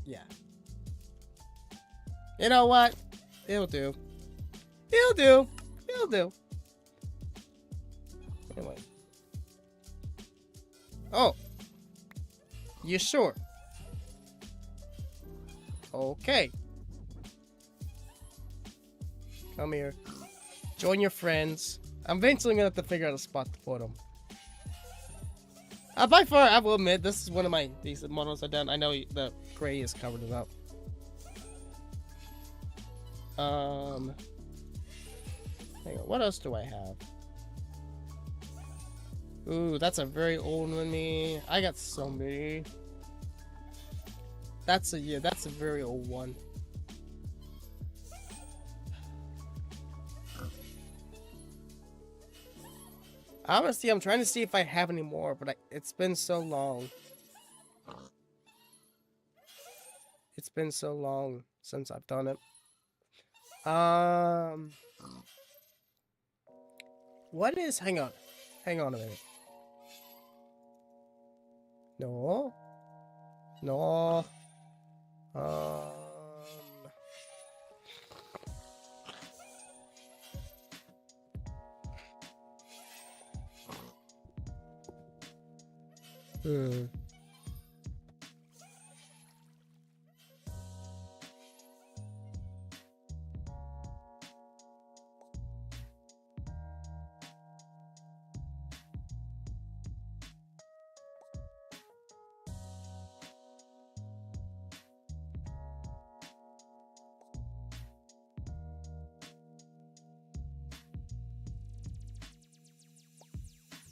yeah. You know what? It'll do. It'll do. It'll do. Anyway. Oh. You sure? Okay. Come here. Join your friends. I'm eventually gonna have to figure out a spot to put them. By far, I will admit, this is one of my decent models I've done. I know the gray is covered it up. Hang on, what else do I have? Ooh, that's a very old one, me. I got so many. That's a very old one. Honestly, I'm trying to see if I have any more, but it's been so long. It's been so long since I've done it. What is... Hang on a minute. No.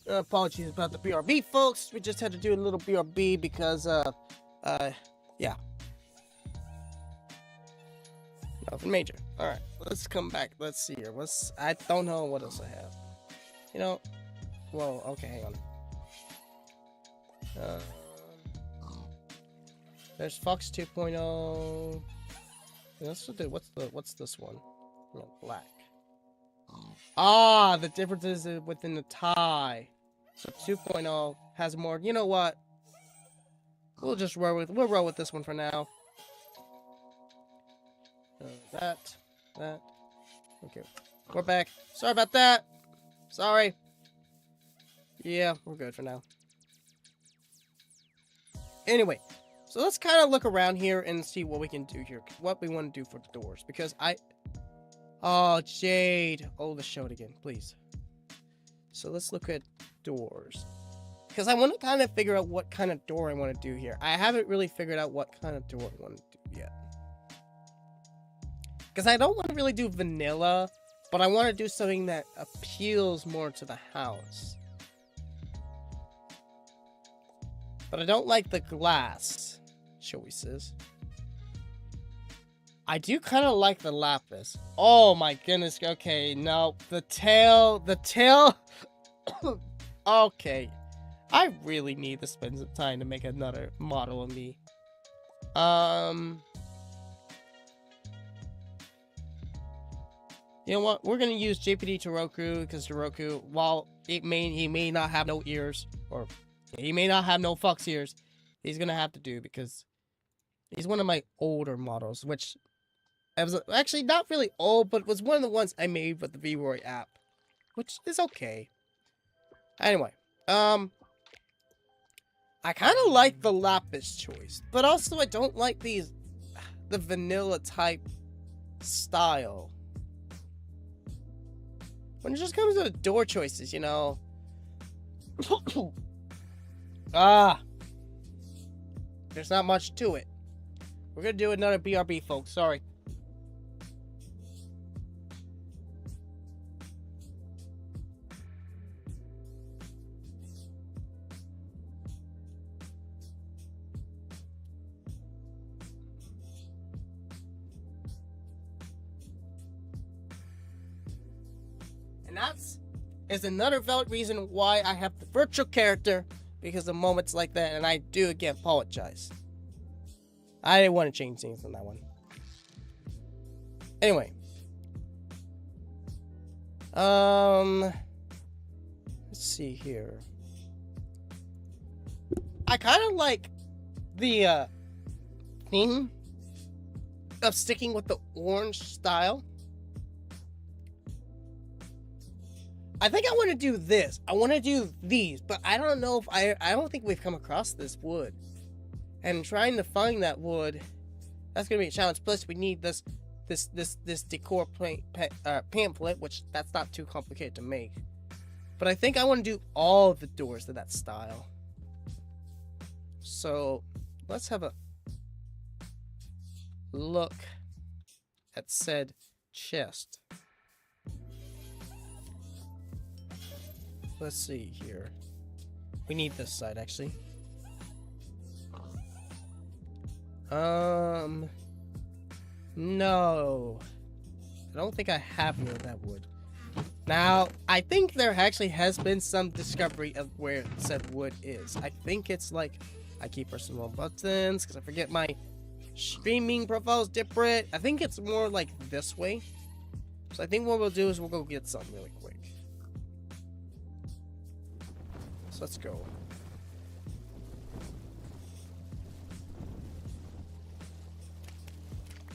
Apologies about the BRB, folks. We just had to do a little BRB because, yeah. Nothing major. Alright, let's come back. Let's see here. I don't know what else I have. You know, well, okay, hang on. There's Fox 2.0. What's this one? No, black. Ah, the difference is within the tie. So 2.0 has more. You know what? We'll roll with this one for now. That. Okay, we're back. Sorry about that. Sorry. Yeah, we're good for now. Anyway, so let's kind of look around here and see what we can do here. What we want to do for the doors, because oh, Jade. Oh, let's show it again, please. So let's look at doors. Because I want to kind of figure out what kind of door I want to do here. I haven't really figured out what kind of door I want to do yet. Because I don't want to really do vanilla, but I want to do something that appeals more to the house. But I don't like the glass choices. I do kind of like the lapis. Oh my goodness. Okay, no. The tail. Okay. I really need to spend some time to make another model of me. You know what? We're gonna use JPD Toroku, because Toroku, while he may not have no ears, or he may not have no fox ears, he's gonna have to do, because he's one of my older models, which I was actually not really old, but was one of the ones I made with the VRoy app, which is okay. Anyway, I kind of like the lapis choice, but also I don't like the vanilla type style. When it just comes to the door choices, you know. There's not much to it. We're gonna do another BRB, folks. Sorry. And is another valid reason why I have the virtual character, because of moments like that, and I do again apologize. I didn't want to change things on that one. Anyway. Let's see here. I kind of like the theme of sticking with the orange style. I think I want to do this. I want to do these, but I don't know if I don't think we've come across this wood. And trying to find that wood, that's gonna be a challenge. Plus, we need this decor pamphlet, which that's not too complicated to make. But I think I want to do all the doors to that style. So let's have a look at said chest. Let's see here. We need this side, actually. No. I don't think I have any of that wood. Now, I think there actually has been some discovery of where said wood is. I think it's like, I keep pressing wrong buttons because I forget my streaming profile is different. I think it's more like this way. So I think what we'll do is we'll go get some really quick. So let's go.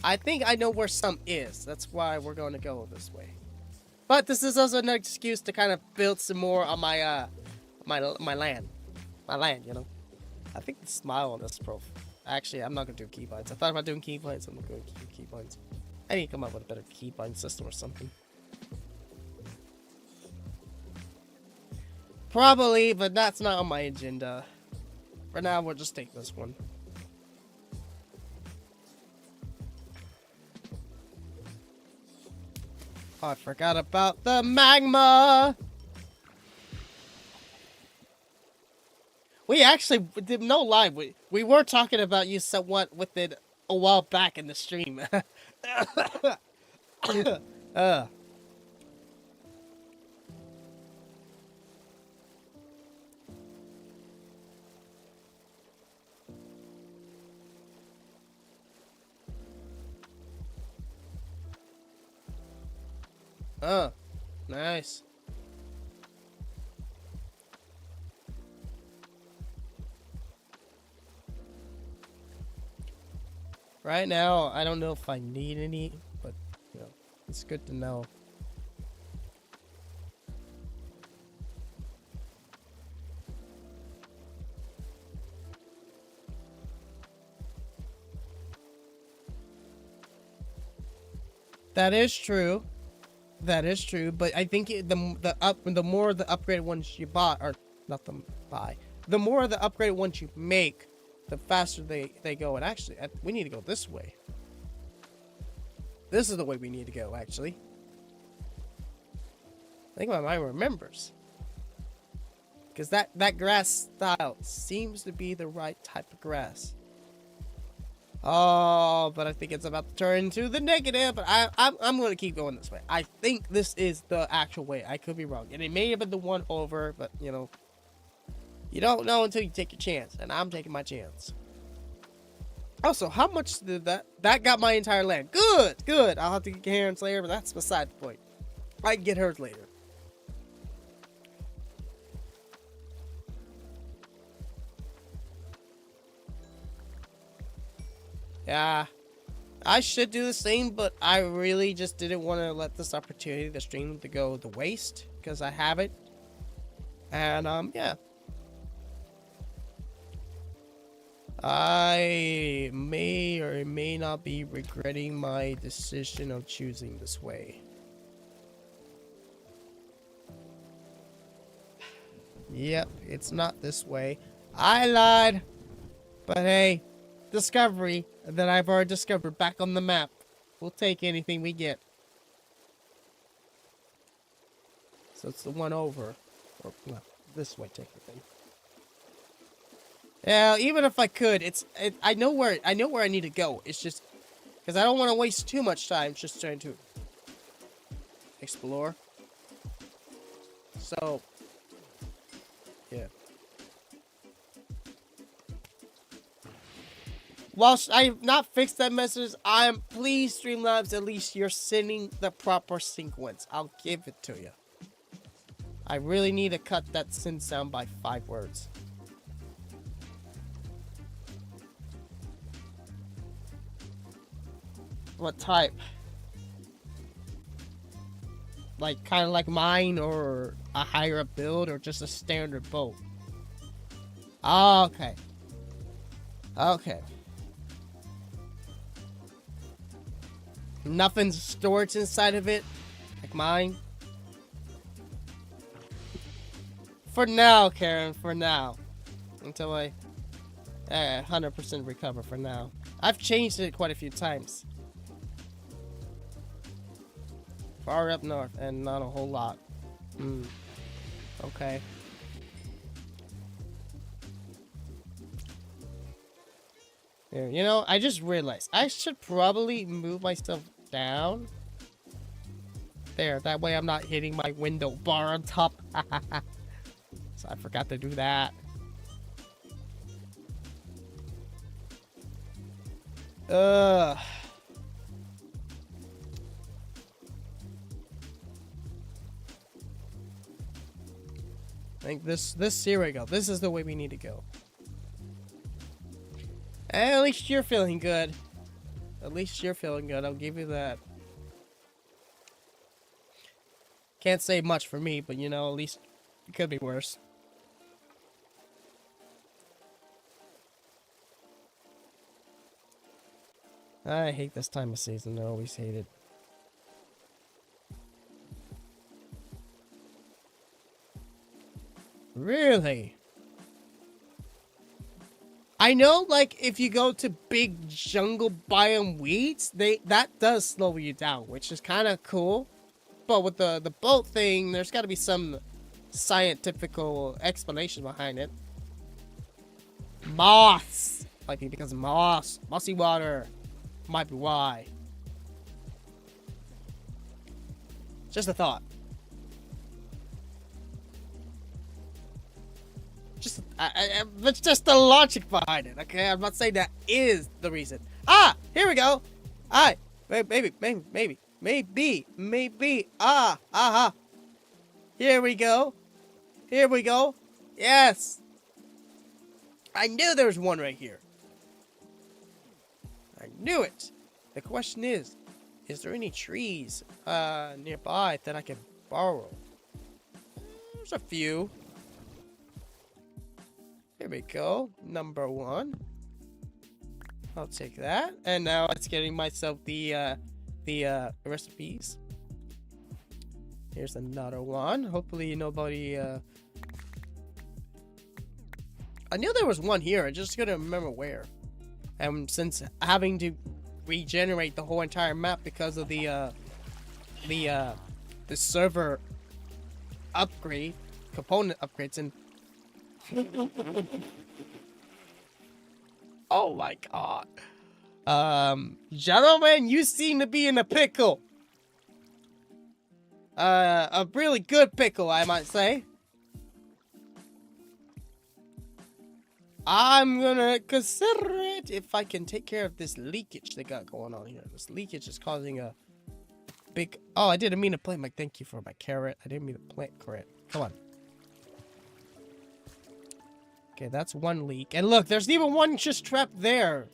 I think I know where some is. That's why we're going to go this way. But this is also an excuse to kind of build some more on my my land. My land, you know. I think the smile on this profile. Actually, I'm not gonna do keybinds. I thought about doing keybinds. I'm not going to do keybinds. I need to come up with a better keybind system or something. Probably, but that's not on my agenda. For now, we'll just take this one. Oh, I forgot about the magma! We actually, no lie, we were talking about you somewhat with it a while back in the stream. Oh, nice. Right now, I don't know if I need any, but you know, it's good to know. That is true. That is true, but I think the more the upgraded ones you bought, or not the buy, the more the upgraded ones you make, the faster they go. And actually, we need to go this way. This is the way we need to go, actually. I think my mind remembers. Because that grass style seems to be the right type of grass. Oh, but I think it's about to turn into the negative. But I'm going to keep going this way. I think this is the actual way. I could be wrong. And it may have been the one over, but, you know. You don't know until you take your chance. And I'm taking my chance. Also, how much did that got my entire land? Good, good. I'll have to get Karen's later, but that's beside the point. I can get hers later. Yeah, I should do the same, but I really just didn't want to let this opportunity, the stream, to go to waste, because I have it. And, yeah. I may or may not be regretting my decision of choosing this way. Yep, it's not this way. I lied. But hey, discovery that I've already discovered back on the map. We'll take anything we get. So it's the one over. Or, well, this way technically. Yeah, even if I could, I know where I need to go. It's just because I don't want to waste too much time just trying to explore. So, yeah. Whilst I have not fixed that message, I am pleased, StreamLabs, at least you're sending the proper sequence. I'll give it to you. I really need to cut that send sound by 5 words. What type? Like, kind of like mine, or a higher up build, or just a standard boat? Okay. Okay. Nothing's storage inside of it, like mine. For now, Karen, for now. Until I 100% recover for now. I've changed it quite a few times. Far up north, and not a whole lot. Okay. Here, you know, I just realized I should probably move myself down. There, that way I'm not hitting my window bar on top. So I forgot to do that. I think here we go. This is the way we need to go. At least you're feeling good. At least you're feeling good. I'll give you that. Can't say much for me, but you know, at least it could be worse. I hate this time of season. I always hate it. Really? I know, like, if you go to big jungle biome weeds, that does slow you down, which is kind of cool. But with the boat thing, there's got to be some scientific explanation behind it. Moss! Might be because of moss. Mossy water. Might be why. Just a thought. That's just the logic behind it, okay? I'm not saying that is the reason. Ah! Here we go! Maybe. Here we go. Yes! I knew there was one right here. I knew it. The question is there any trees nearby that I can borrow? There's a few. Here we go. Number 1. I'll take that. And now it's getting myself the recipes. Here's another one. Hopefully nobody I knew there was one here. I just couldn't remember where. And since having to regenerate the whole entire map because of the server component upgrades, and oh my god. Gentlemen, you seem to be in a pickle. A really good pickle, I might say. I'm gonna consider it if I can take care of this leakage they got going on here. This leakage is causing a big... Oh, I didn't mean to plant my... Thank you for my carrot. I didn't mean to plant carrot. Come on. Okay, that's one leak. And look, there's even one just trapped there.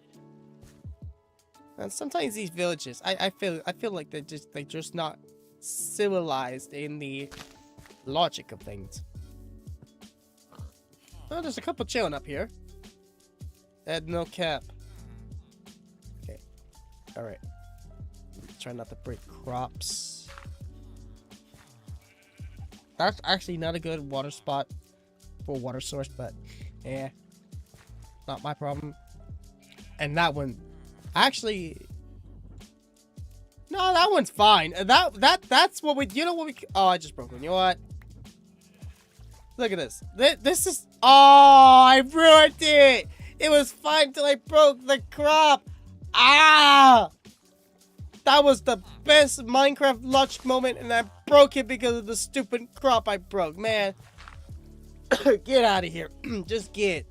And sometimes these villages, I feel like they're just not civilized in the logic of things. Oh, there's a couple chilling up here. Add no cap. Okay. Alright. Try not to break crops. That's actually not a good water spot for water source, but yeah. Not my problem. And that one actually, no, that one's fine. That's what we, you know what we, oh, I just broke one. You know what? Look at this. This is, oh, I ruined it. It was fine until I broke the crop. Ah! That was the best Minecraft launch moment, and I broke it because of the stupid crop I broke. Man, get out of here. Just get.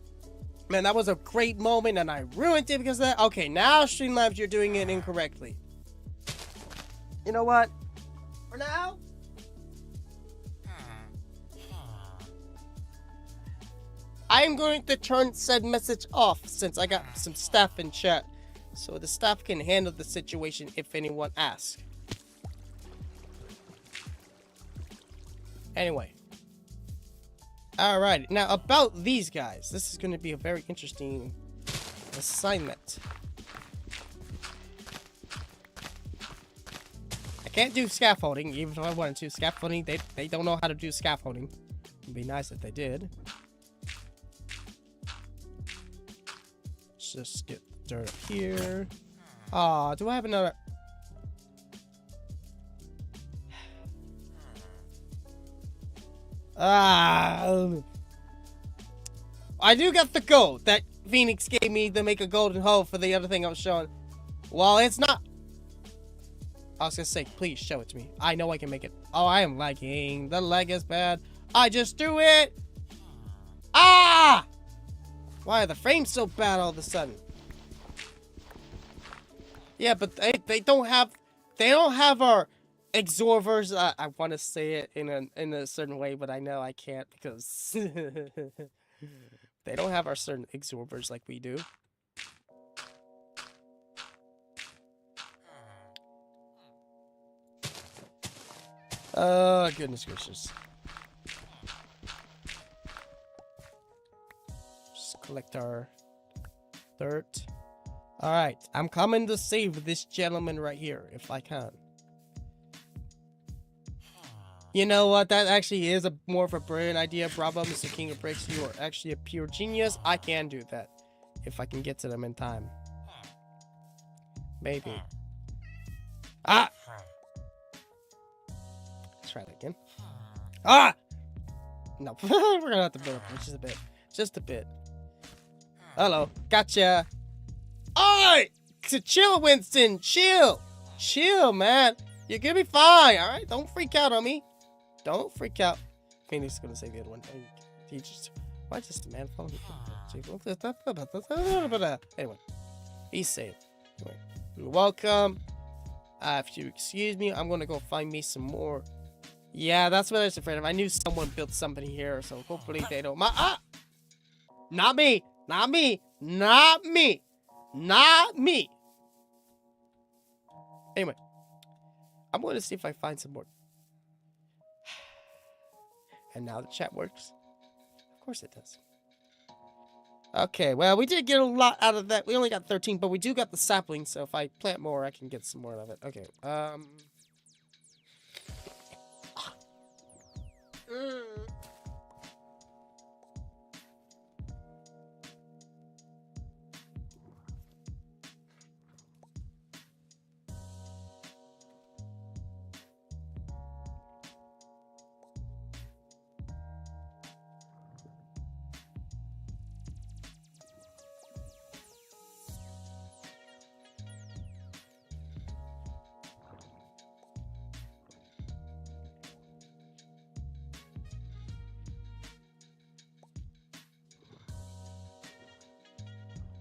Man, that was a great moment, and I ruined it because of that. Okay, now StreamLabs, you're doing it incorrectly. You know what? For now, I am going to turn said message off since I got some staff in chat, so the staff can handle the situation if anyone asks. Anyway. Alright, now about these guys. This is going to be a very interesting assignment. I can't do scaffolding, even if I wanted to. Scaffolding, they don't know how to do scaffolding. It'd be nice if they did. Let's just get dirt up here. Ah, do I have another? I do got the gold that Phoenix gave me to make a golden hoe for the other thing I was showing. Well, it's not. I was gonna say, please show it to me. I know I can make it. Oh, I am lagging. The lag is bad. I just threw it. Ah! Why are the frames so bad all of a sudden? Yeah, but they don't have our absorbers. I want to say it in a certain way, but I know I can't because they don't have our certain absorbers like we do. Oh, goodness gracious. Just collect our dirt. Alright, I'm coming to save this gentleman right here, if I can. You know what, that actually is more of a brilliant idea. Bravo, Mr. King of Bricks, you are actually a pure genius. I can do that, if I can get to them in time. Maybe. Ah! Let's try that again. Ah! No, we're gonna have to build up just a bit. Just a bit. Hello, gotcha. Alright! Chill, Winston, chill! Chill, man. You're gonna be fine, alright? Don't freak out on me. Don't freak out. Phoenix is gonna say the other one. He just, why just the man following me? Anyway, he's safe. Anyway, you're welcome. If you excuse me, I'm gonna go find me some more. Yeah, that's what I was afraid of. I knew someone built something here, so hopefully they don't. Not me! Not me! Not me! Not me! Anyway, I'm going to see if I find some more. And now the chat works. Of course it does. Okay, well, we did get a lot out of that. We only got 13, but we do got the sapling, so if I plant more, I can get some more of it. Okay,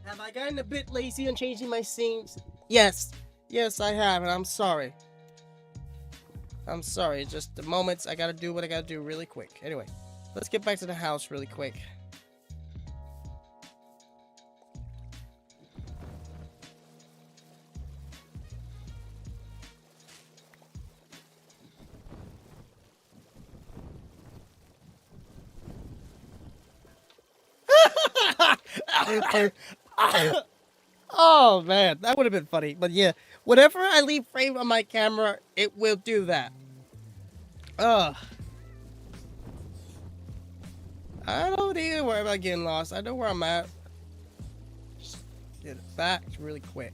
have I gotten a bit lazy on changing my scenes? Yes. Yes, I have, and I'm sorry. I'm sorry. Just the moments I gotta do what I gotta do really quick. Anyway, let's get back to the house really quick. Oh man, that would have been funny. But yeah, whenever I leave frame on my camera, it will do that. I don't need to worry about getting lost. I know where I'm at. Just get back really quick.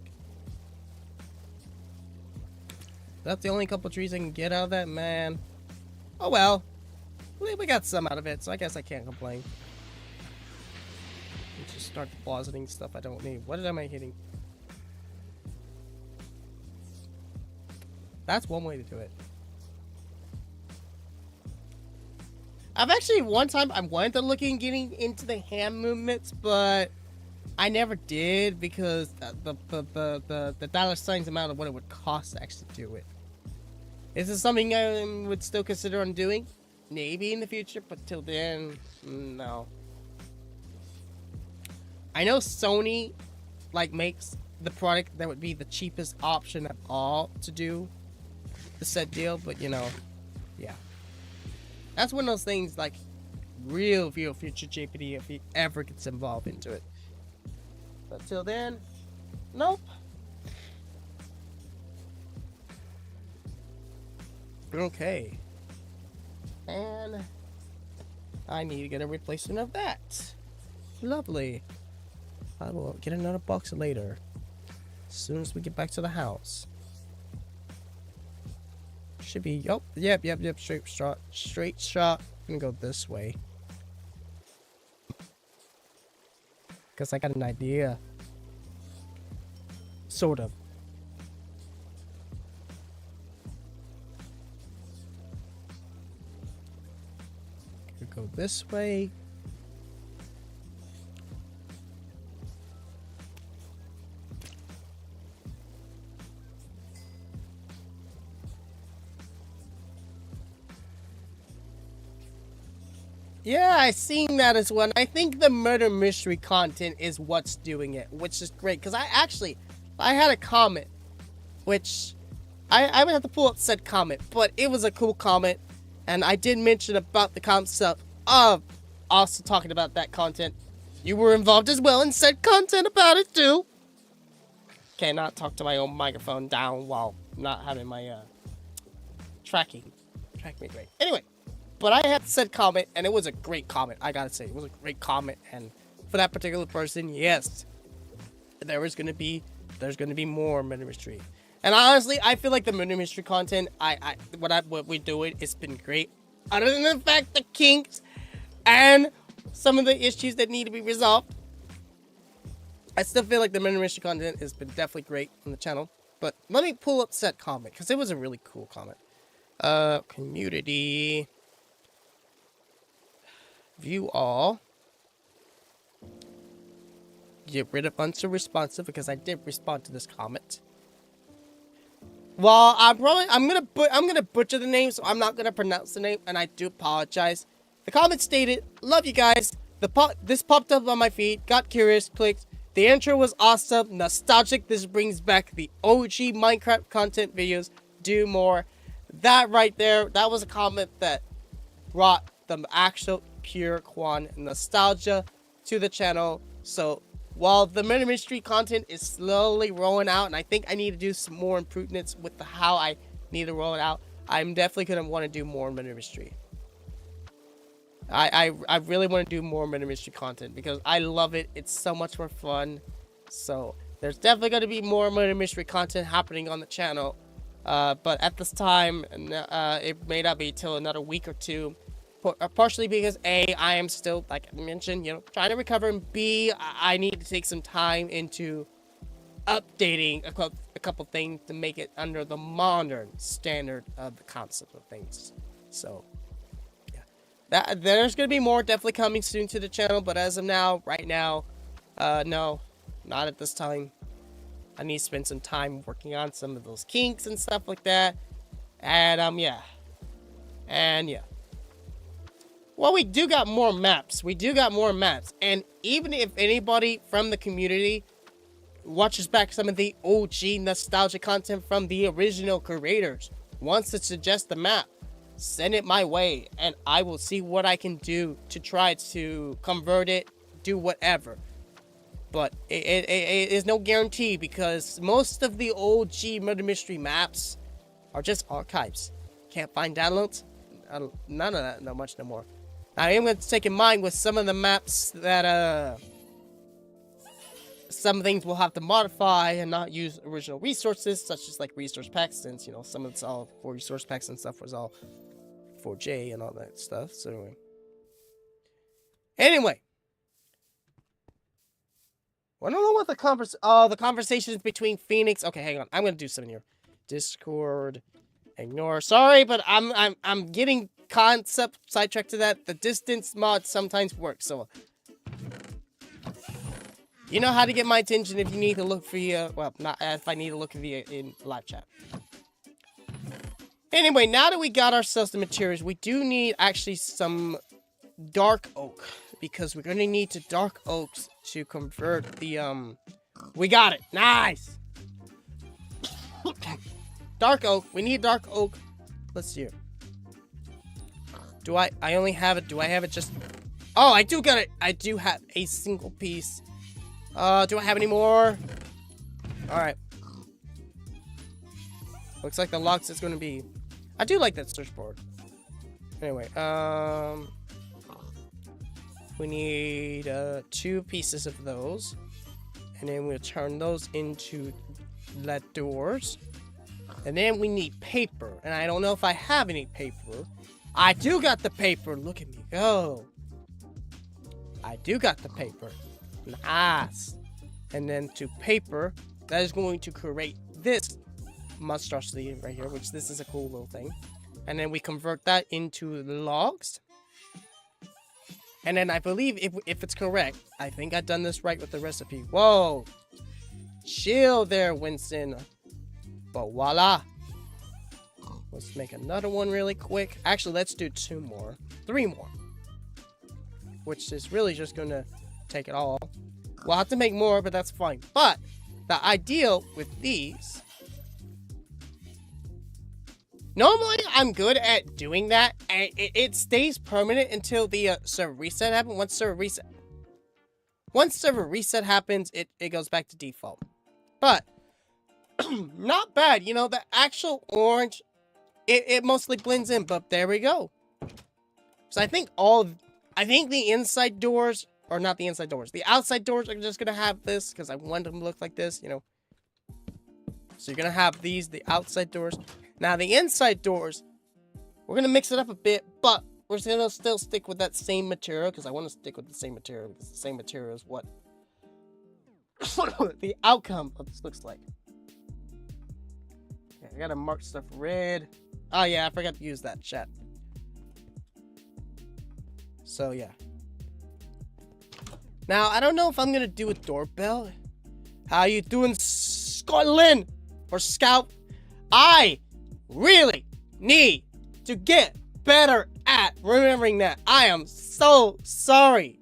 That's the only couple trees I can get out of that, man. Oh well. We got some out of it, so I guess I can't complain. Just start depositing stuff I don't need. What am I hitting? That's one way to do it. I've actually one time I wanted to look in getting into the hand movements, but I never did because the dollar signs amount of what it would cost to actually do it. Is this something I would still consider on doing? Maybe in the future, but till then, no. I know Sony, like, makes the product that would be the cheapest option of all to do the set deal, but, you know, yeah. That's one of those things, like, real future JPD if he ever gets involved into it. But till then, nope. Okay. And I need to get a replacement of that. Lovely. I will get another box later. As soon as we get back to the house. Should be, oh, yep, straight shot. I'm gonna go this way. Because I got an idea. Sort of. Could go this way. Yeah, I seen that as well. I think the murder mystery content is what's doing it, which is great. Because I had a comment, which I would have to pull up said comment, but it was a cool comment. And I did mention about the concept of also talking about that content. You were involved as well in said content about it too. Cannot talk to my own microphone down while not having my track me great. Anyway. But I had said comment, and it was a great comment. I gotta say, it was a great comment, and for that particular person, yes, there's gonna be more murder mystery. And honestly, I feel like the murder mystery content, what we do it's been great. Other than the fact the kinks and some of the issues that need to be resolved, I still feel like the murder mystery content has been definitely great on the channel. But let me pull up said comment because it was a really cool comment. Community. View all. Get rid of unresponsive because I did respond to this comment. Well, I'm gonna butcher the name, so I'm not gonna pronounce the name, and I do apologize. The comment stated, "Love you guys. This popped up on my feed. Got curious. Clicked. The intro was awesome. Nostalgic. This brings back the OG Minecraft content videos. Do more." That right there. That was a comment that brought the actual pure Quan nostalgia to the channel. So while the murder mystery content is slowly rolling out, and I think I need to do some more improvements with how I need to roll it out, I'm definitely gonna want to do more murder mystery. I really want to do more murder mystery content because I love it. It's so much more fun. So there's definitely going to be more murder mystery content happening on the channel. But at this time, it may not be till another week or two. Partially because A, I am still, like I mentioned, trying to recover, and B, I need to take some time into updating a couple things to make it under the modern standard of the concept of things. So, yeah. There's going to be more definitely coming soon to the channel, but as of now, right now, no, not at this time. I need to spend some time working on some of those kinks and stuff like that. And, yeah. And, yeah. Well, we do got more maps. And even if anybody from the community watches back some of the OG nostalgia content from the original creators, wants to suggest the map, send it my way, and I will see what I can do to try to convert it, do whatever. But it is no guarantee because most of the OG murder mystery maps are just archives. Can't find downloads. None of that, not much no more. I am going to take in mind with some of the maps that, some things we'll have to modify and not use original resources, such as like resource packs, since, some of it's all for resource packs and stuff was all 4J and all that stuff. So, anyway. I don't know what the conversations between Phoenix. Okay, hang on. I'm going to do something here. Discord. Ignore. Sorry, but I'm getting concept sidetracked to that. The distance mod sometimes works, so you know how to get my attention if you need to look via, well, not if I need to look via in live chat. Anyway, now that we got ourselves the materials, we do need actually some dark oak, because we're gonna need to dark oaks to convert the we got it. Nice. Dark oak. We need dark oak. Let's see here. Do I only have it? Do I have it just... Oh, I do got it. I do have a single piece. Do I have any more? Alright. Looks like the locks is going to be... I do like that search board. Anyway, we need 2 pieces of those. And then we'll turn those into lead doors. And then we need paper. And I don't know if I have any paper. I do got the paper. Look at me go. I do got the paper. Nice. And then to paper, that is going to create this monstrosity right here, which this is a cool little thing. And then we convert that into logs. And then I believe if it's correct, I think I've done this right with the recipe. Whoa. Chill there, Winston. But voila. Let's make another one really quick. Actually, let's do 2 more. 3 more. Which is really just going to take it all. We'll have to make more, but that's fine. But the idea with these... Normally, I'm good at doing that. And it stays permanent until the server reset happens. Once server reset happens, it goes back to default. But, not bad. You know, the actual orange... It mostly blends in, but there we go. So I think the inside doors, or not the inside doors, the outside doors are just gonna have this, because I want them to look like this, you know. So you're gonna have these, the outside doors. Now the inside doors, we're gonna mix it up a bit, but we're gonna still stick with that same material, because I want to stick with the same material, because the same material is what the outcome of this looks like. Okay, I gotta mark stuff red. Oh yeah, I forgot to use that, chat. So yeah. Now, I don't know if I'm gonna do a doorbell. How you doing, Scotland? Or Scout? I really need to get better at remembering that. I am so sorry.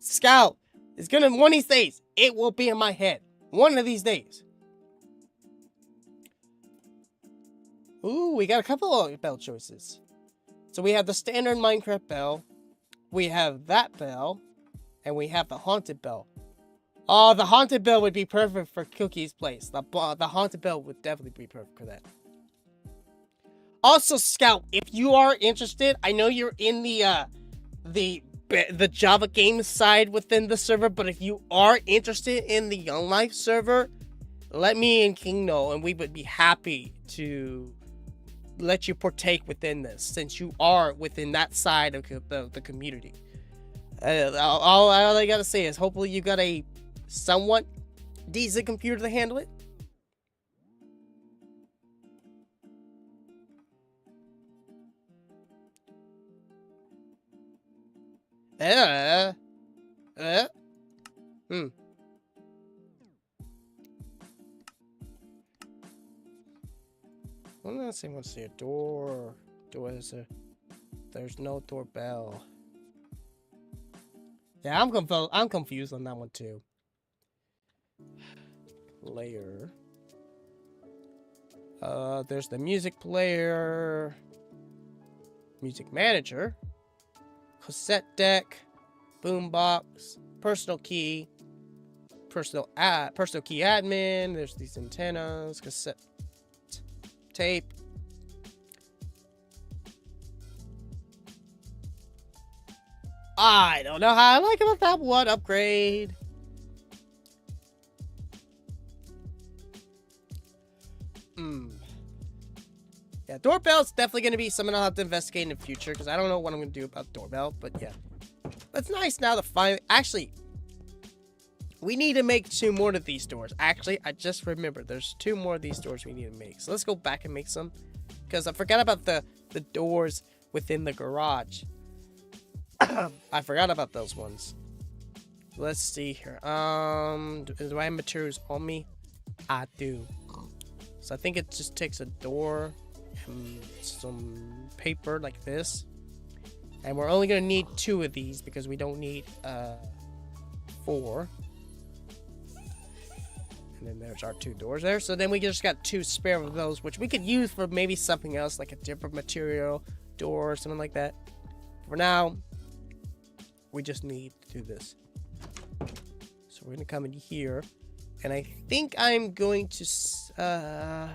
Scout is gonna, one of these days, it will be in my head. One of these days. Ooh, we got a couple of bell choices. So we have the standard Minecraft bell. We have that bell. And we have the haunted bell. Oh, the haunted bell would be perfect for Cookie's place. The haunted bell would definitely be perfect for that. Also, Scout, if you are interested, I know you're in the Java game side within the server, but if you are interested in the Young Life server, let me and King know, and we would be happy to let you partake within this, since you are within that side of the community. All I gotta say is, hopefully you got a somewhat decent computer to handle it. Let's see what's here. Door is a... There's no doorbell. Yeah, I'm confused on that one too. Layer. There's the music player, music manager, cassette deck, boombox, personal key, personal key admin. There's these antennas, cassette tape. I don't know how I like about that one upgrade. Yeah, doorbell's definitely going to be something I'll have to investigate in the future, because I don't know what I'm going to do about doorbell, but yeah. That's nice now to finally... Actually, we need to make 2 more of these doors. Actually, I just remembered there's 2 more of these doors we need to make. So let's go back and make some, because I forgot about the doors within the garage. I forgot about those ones. Let's see here. Do I have materials on me? I do. So I think it just takes a door and some paper like this. And we're only going to need 2 of these because we don't need 4. And then there's our 2 doors there. So then we just got 2 spare of those, which we could use for maybe something else, like a different material door or something like that. For now, we just need to do this. So we're going to come in here. And I think I'm going to... now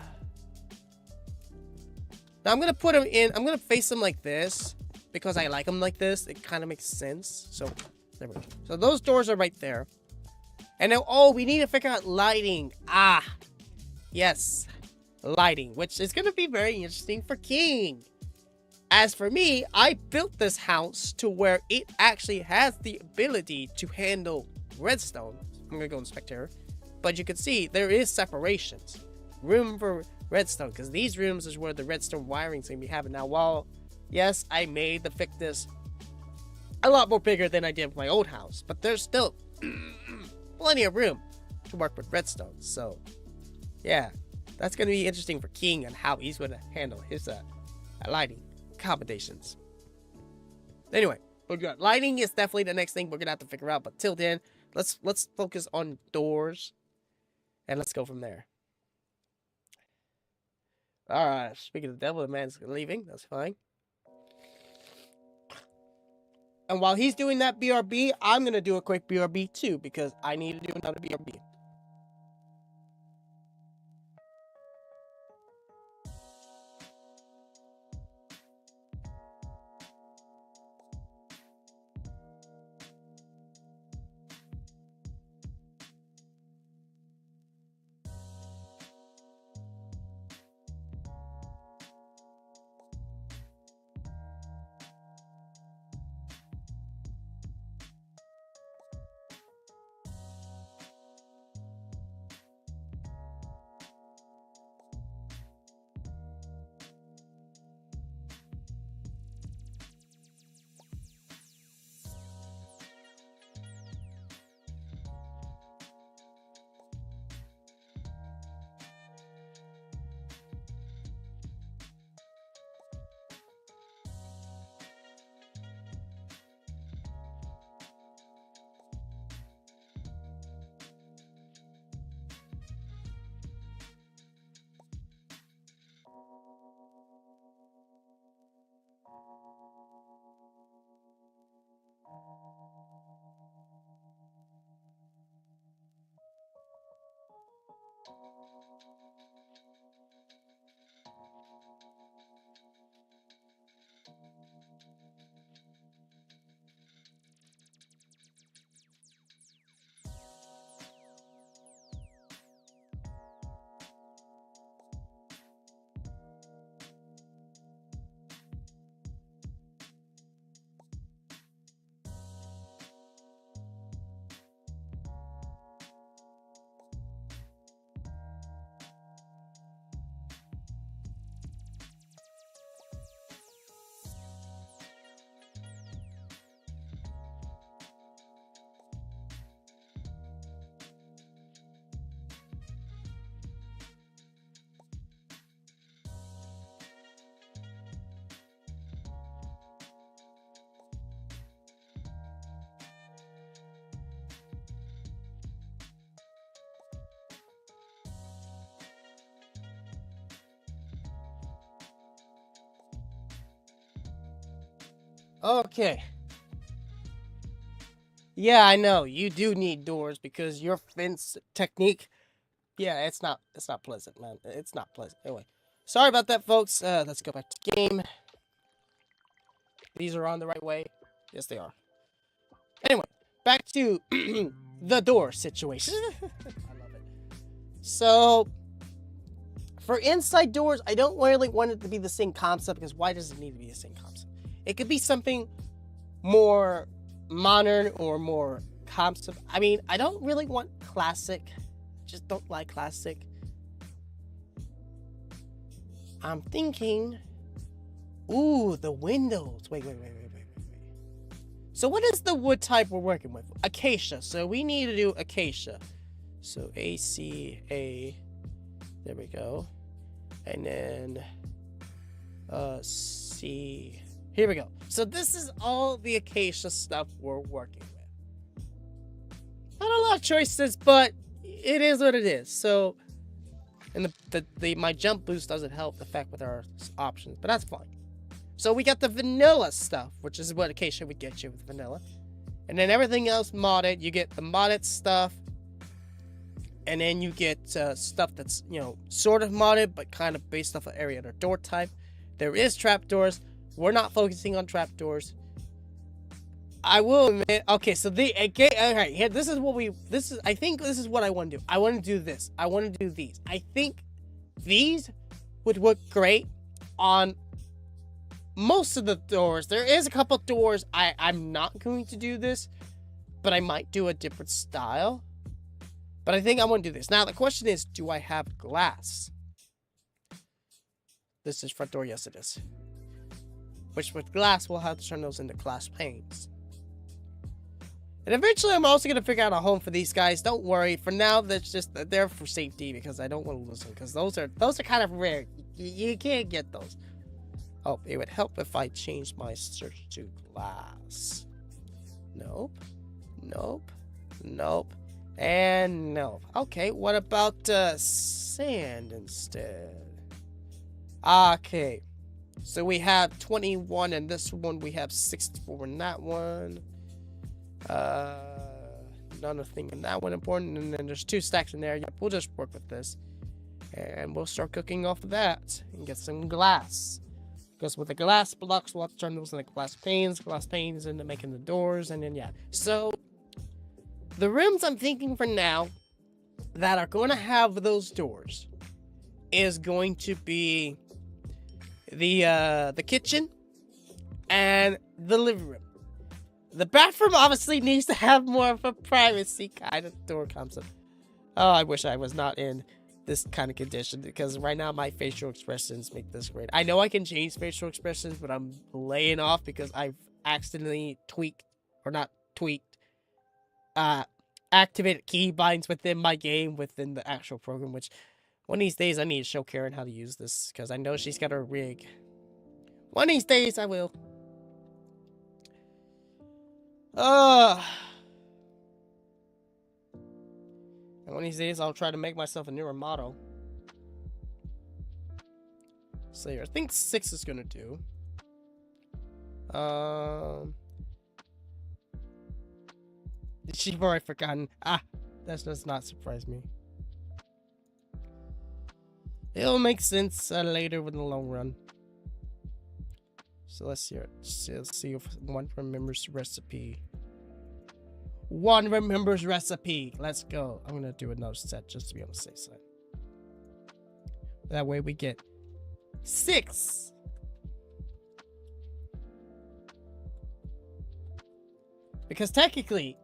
I'm going to put them in... I'm going to face them like this. Because I like them like this. It kind of makes sense. So, there we go. So those doors are right there. And now, oh, we need to figure out lighting. Ah, yes. Lighting, which is going to be very interesting for King. As for me, I built this house to where it actually has the ability to handle redstone. I'm gonna go in spectator, but you can see there is separations, room for redstone, because these rooms is where the redstone wiring's gonna be happening. Now, while yes, I made the this a lot more bigger than I did with my old house, but there's still plenty of room to work with redstone. So yeah, that's gonna be interesting for King and how he's gonna handle his lighting accommodations. Anyway, but lighting is definitely the next thing we're gonna have to figure out. But till then, let's focus on doors, and let's go from there. All right. Speaking of the devil, the man's leaving. That's fine. And while he's doing that BRB, I'm gonna do a quick BRB too, because I need to do another BRB. Okay. Yeah, I know you do need doors because your fence technique. Yeah, it's not pleasant, man. It's not pleasant. Anyway, sorry about that, folks. Let's go back to game. These are on the right way. Yes, they are. Anyway, back to the door situation. I love it. So, for inside doors, I don't really want it to be the same concept, because why does it need to be the same concept? It could be something more modern or more concept. I mean, I don't really want classic. Just don't like classic. I'm thinking, ooh, the windows. Wait. So what is the wood type we're working with? Acacia. So we need to do acacia. So ACA. There we go. And then C. Here we go. So this is all the acacia stuff we're working with. Not a lot of choices, but it is what it is. So, and my jump boost doesn't help the fact with our options, but that's fine. So we got the vanilla stuff, which is what acacia would get you with vanilla. And then everything else modded. You get the modded stuff. And then you get stuff that's, sort of modded, but kind of based off of area or door type. There is trapdoors. We're not focusing on trapdoors. I will admit. Okay, so alright, here. I think this is what I want to do. I want to do this. I want to do these. I think these would work great on most of the doors. There is a couple doors I'm not going to do this, but I might do a different style. But I think I want to do this. Now, the question is, do I have glass? This is front door. Yes, it is. Which, with glass, we'll have to turn those into glass panes. And eventually, I'm also going to figure out a home for these guys. Don't worry. For now, that's just they're for safety because I don't want to lose them. Because those are kind of rare. You can't get those. Oh, it would help if I changed my search to glass. Nope. Nope. Nope. And nope. Okay, what about sand instead? Okay. So we have 21 in this one. We have 64 in that one. Nothing in that one important. And then there's 2 stacks in there. Yep, we'll just work with this. And we'll start cooking off of that. And get some glass. Because with the glass blocks, we'll have to turn those into glass panes into making the doors, and then yeah. So, the rooms I'm thinking for now that are going to have those doors is going to be the kitchen and the living room. The bathroom obviously needs to have more of a privacy kind of door concept. Oh, I wish I was not in this kind of condition, because right now my facial expressions make this great. I know I can change facial expressions, but I'm laying off because I've accidentally activated keybinds within my game, within the actual program, which one of these days I need to show Karen how to use this, because I know she's got her rig. One of these days I will. And one of these days, I'll try to make myself a newer model. So here, I think 6 is gonna do. She's already forgotten. That does not surprise me. It'll make sense later in the long run. So let's see it. Let's see if one remembers the recipe. One remembers recipe. Let's go. I'm gonna do another set just to be on the safe side. That way we get 6. Because technically,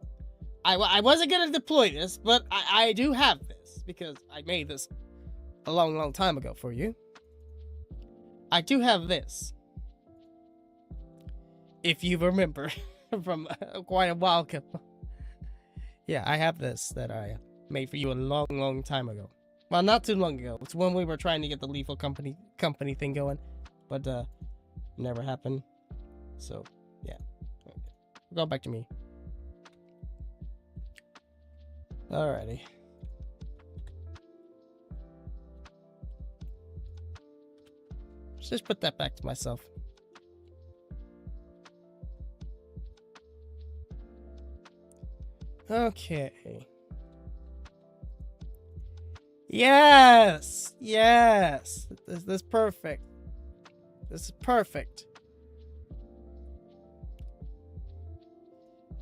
I wasn't gonna deploy this, but I do have this because I made this a long time ago for you. I do have this. If you remember from quite a while ago. Yeah, I have this that I made for you a long time ago. Well, not too long ago. It's when we were trying to get the lethal company thing going, but never happened. So yeah, okay. Go back to me. Alrighty. Let's just put that back to myself. Okay. Yes! Yes! This is perfect. This is perfect.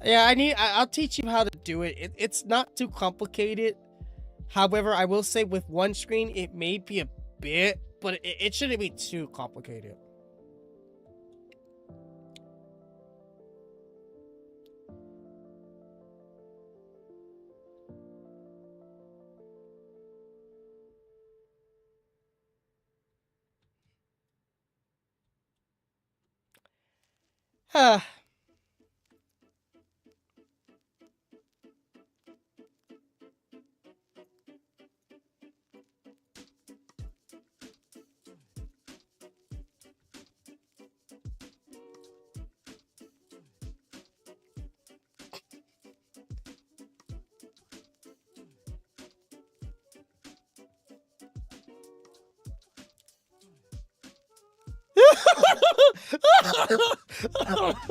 Yeah, I'll teach you how to do it. It's not too complicated. However, I will say with one screen, it may be a bit, but it shouldn't be too complicated. Ah.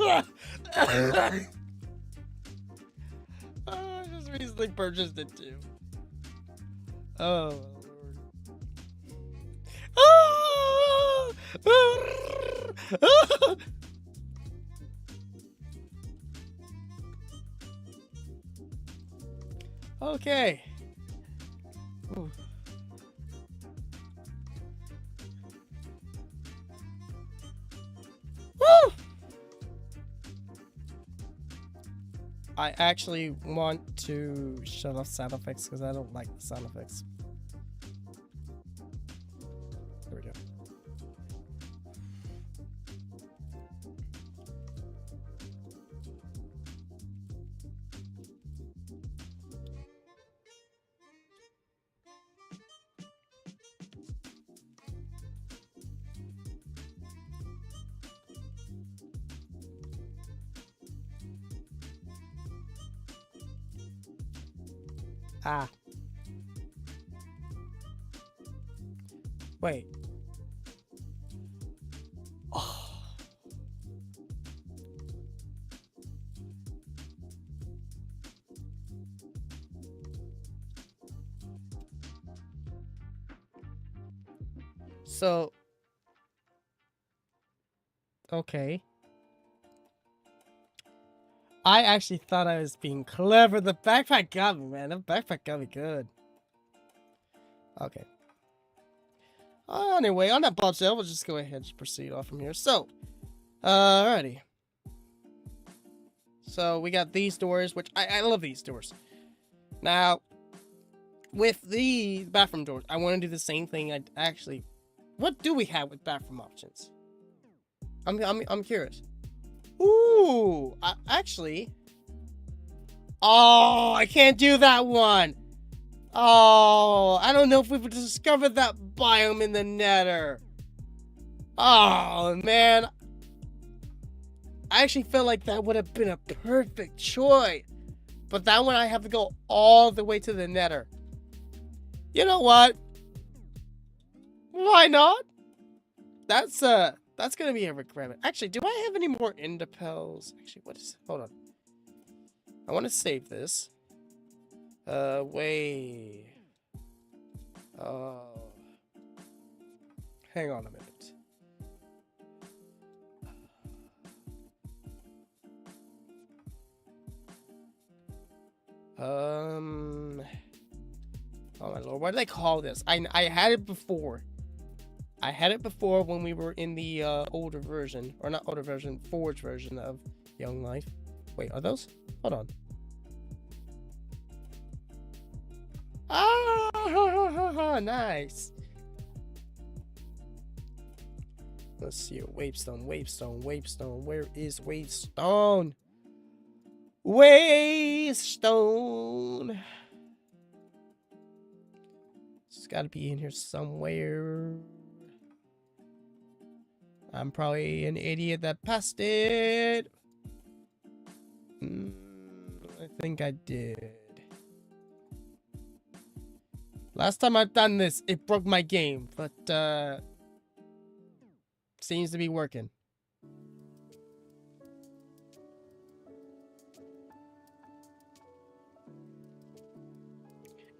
I just recently purchased it too. Oh Lord. Okay. Ooh. I actually want to shut off sound effects because I don't like the sound effects. There we go. Ah. Wait. Oh. So. Okay. I actually thought I was being clever. The backpack got me, man. The backpack got me good. Okay. Anyway, on that bombshell, we'll just go ahead and proceed off from here. So, alrighty. So, we got these doors, which I love these doors. Now, with the bathroom doors, I want to do the same thing. I actually, what do we have with bathroom options? I'm curious. Ooh, actually. Oh, I can't do that one. Oh, I don't know if we've discovered that biome in the nether. Oh, man. I actually feel like that would have been a perfect choice. But that one I have to go all the way to the nether. You know what? Why not? That's gonna be a requirement. Actually, do I have any more ender pearls? Actually, what is... Hold on. I want to save this. Wait. Hang on a minute. Oh my lord, what do they call this? I had it before. I had it before when we were in the older version, or not older version, forged version of Young Life. Wait, are those? Hold on. Ah, nice. Let's see. Wavestone, Wavestone, Wavestone. Where is Wavestone? Wavestone. It's got to be in here somewhere. I'm probably an idiot that passed it. I think I did. Last time I've done this, it broke my game, but seems to be working.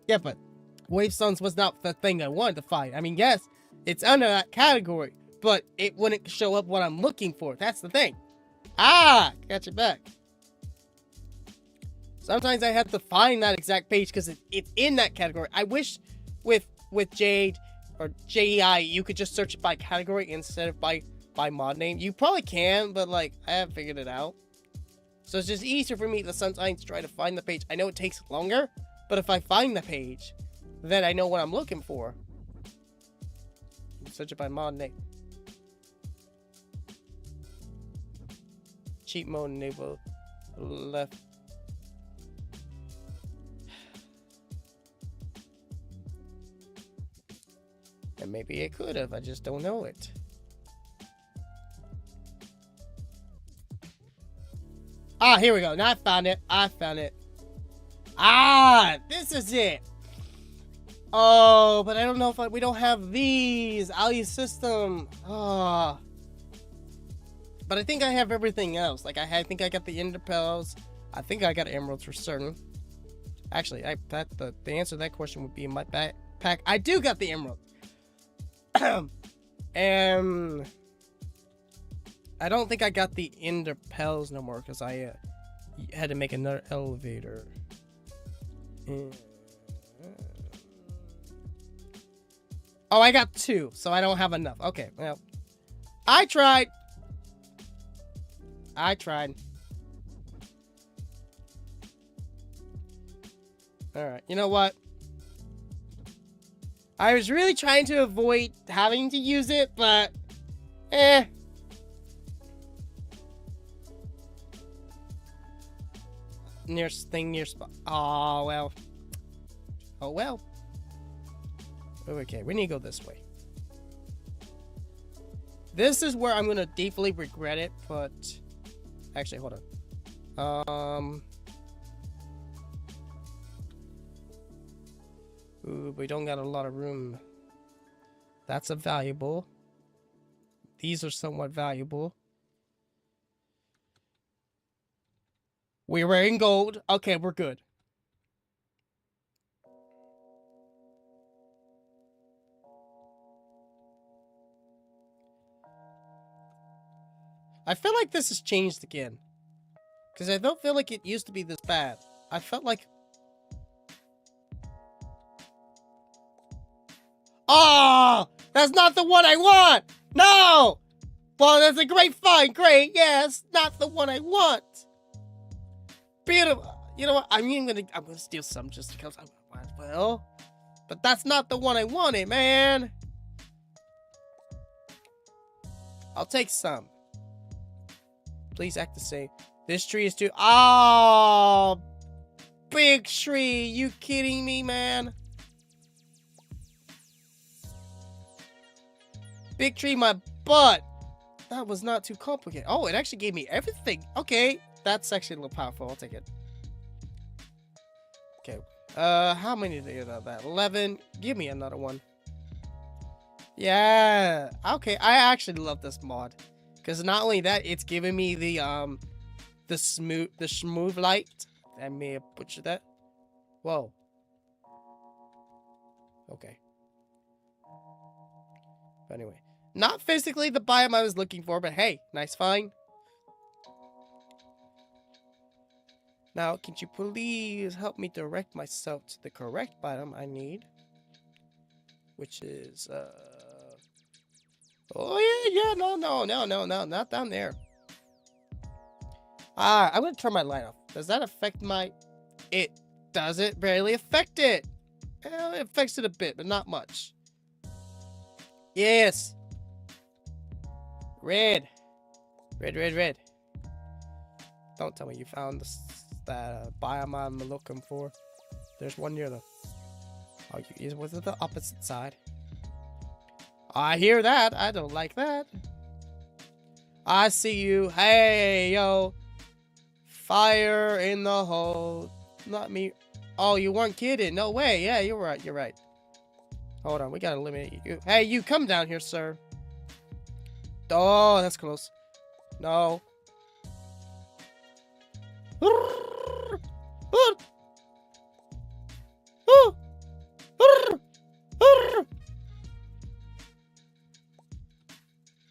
Yeah, but Wavestones was not the thing I wanted to find. I mean, yes, it's under that category, but it wouldn't show up what I'm looking for. That's the thing. Ah, got your back. Sometimes I have to find that exact page because it's in that category. I wish with Jade or JEI, you could just search it by category instead of by mod name. You probably can, but like, I haven't figured it out. So it's just easier for me to sometimes try to find the page. I know it takes longer, but if I find the page, then I know what I'm looking for. Search it by mod name. Cheat mode enable left. And maybe it could have, I just don't know it. Ah, here we go. Now I found it. I found it. Ah, this is it. Oh, but I don't know if we don't have these. Ali system. Ah. But I think I have everything else. Like, I think I got the ender pearls. I think I got emeralds for certain. Actually, the answer to that question would be in my backpack. I do got the emerald. And I don't think I got the ender pearls no more because I had to make another elevator. Oh, I got 2, so I don't have enough. Okay, well, I tried. Alright, you know what? I was really trying to avoid having to use it, but... Near spot. Oh, well. Oh, well. Okay, we need to go this way. This is where I'm going to deeply regret it, but... Actually, hold on. Ooh, we don't got a lot of room. That's a valuable. These are somewhat valuable. We're wearing gold. Okay, we're good. I feel like this has changed again. Because I don't feel like it used to be this bad. I felt like... Oh! That's not the one I want! No! Well, that's a great find. Great. Yes, not the one I want. Beautiful. You know what? I'm gonna steal some just because I might as well. But that's not the one I wanted, man. I'll take some. Please act the same. This tree is too... Oh! Big tree. You kidding me, man? Big tree, my butt. That was not too complicated. Oh, it actually gave me everything. Okay. That's actually a little powerful. I'll take it. Okay. How many did I get out of that? 11. Give me another one. Yeah. Okay. I actually love this mod. Because not only that, it's giving me the smooth light. I may have butchered that. Whoa. Okay. But anyway. Not physically the biome I was looking for, but hey, nice find. Now, can you please help me direct myself to the correct biome I need? Which is, oh, yeah, no, not down there. I'm gonna turn my light off. Does that affect my... It doesn't barely affect it. Well, it affects it a bit, but not much. Yes. Red. Red. Don't tell me you found that biome I'm looking for. There's one near the... Oh, was it the opposite side? I hear that. I don't like that. I see you. Hey, yo. Fire in the hole. Not me. Oh, you weren't kidding. No way. Yeah, you're right. You're right. Hold on. We gotta eliminate you. Hey, you come down here, sir. Oh, that's close. No.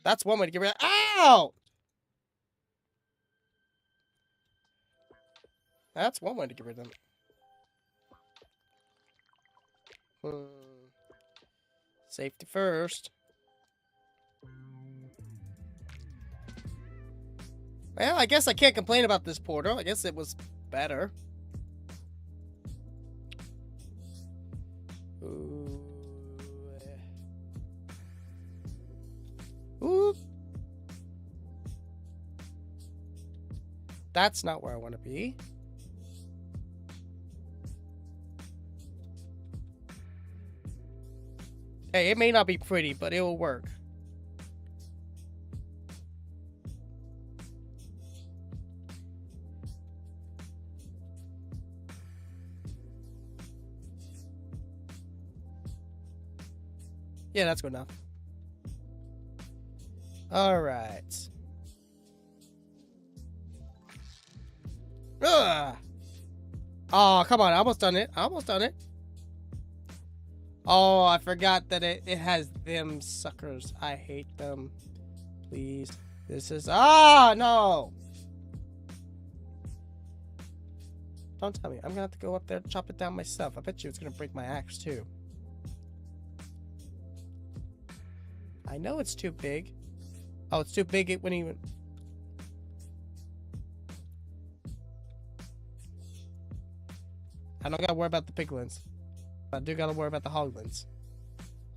That's one way to get rid of... Ow! That's one way to get rid of them. Safety first. Well, I guess I can't complain about this portal. I guess it was better. Ooh. Ooh. That's not where I want to be. Hey, it may not be pretty, but it will work. Yeah, that's good enough. All right. Ugh. Oh, come on. I almost done it. Oh, I forgot that it has them suckers. I hate them. Please. This is... Ah, no. Don't tell me. I'm going to have to go up there and chop it down myself. I bet you it's going to break my axe, too. I know it's too big. Oh, it's too big. It wouldn't even... I don't gotta worry about the piglins. But I do gotta worry about the hoglins.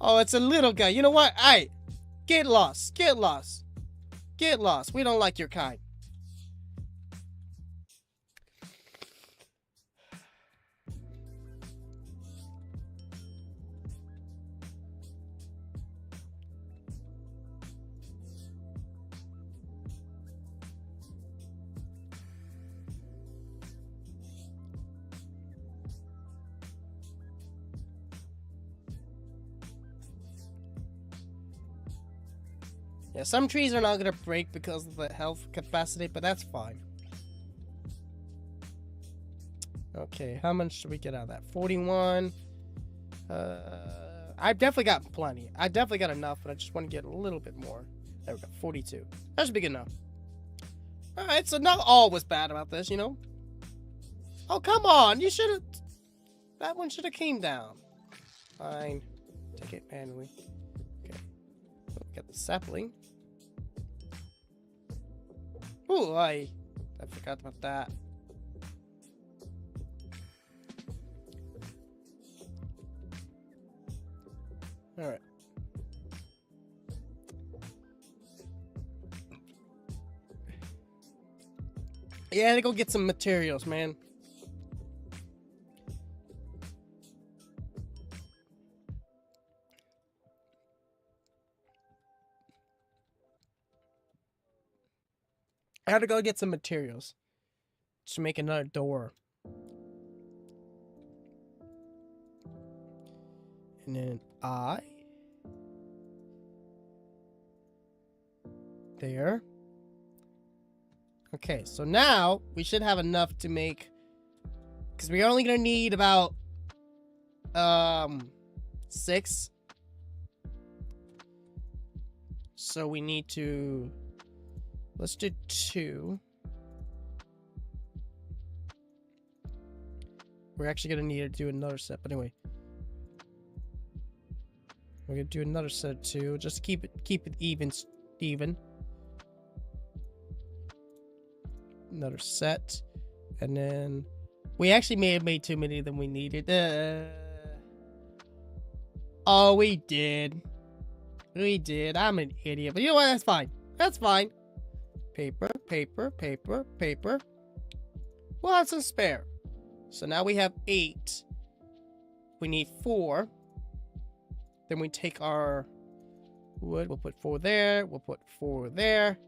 Oh, it's a little guy. You know what? Hey, get lost. Get lost. Get lost. We don't like your kind. Yeah, some trees are not gonna break because of the health capacity, but that's fine. Okay, how much should we get out of that? 41. I've definitely got plenty. I definitely got enough, but I just want to get a little bit more. There we go, 42. That should be good enough. Alright, so not all was bad about this, you know? Oh, come on! You should've... That one should've came down. Fine. Take it manually. Okay. Get the sapling. Ooh, I forgot about that. Alright. Yeah, I had to go get some materials, man. I had to go get some materials to make another door. And then there. Okay, so now we should have enough to make, because we're only gonna need about 6. So we need to, let's do 2. We're actually gonna need to do another set, but anyway. We're gonna do another set of 2, just to keep it even. Another set, and then we actually may have made too many than we needed. Oh, we did. I'm an idiot, but you know what? That's fine. That's fine. Paper. We'll have some spare. So now we have 8. We need 4. Then we take our wood. We'll put 4 there. We'll put 4 there.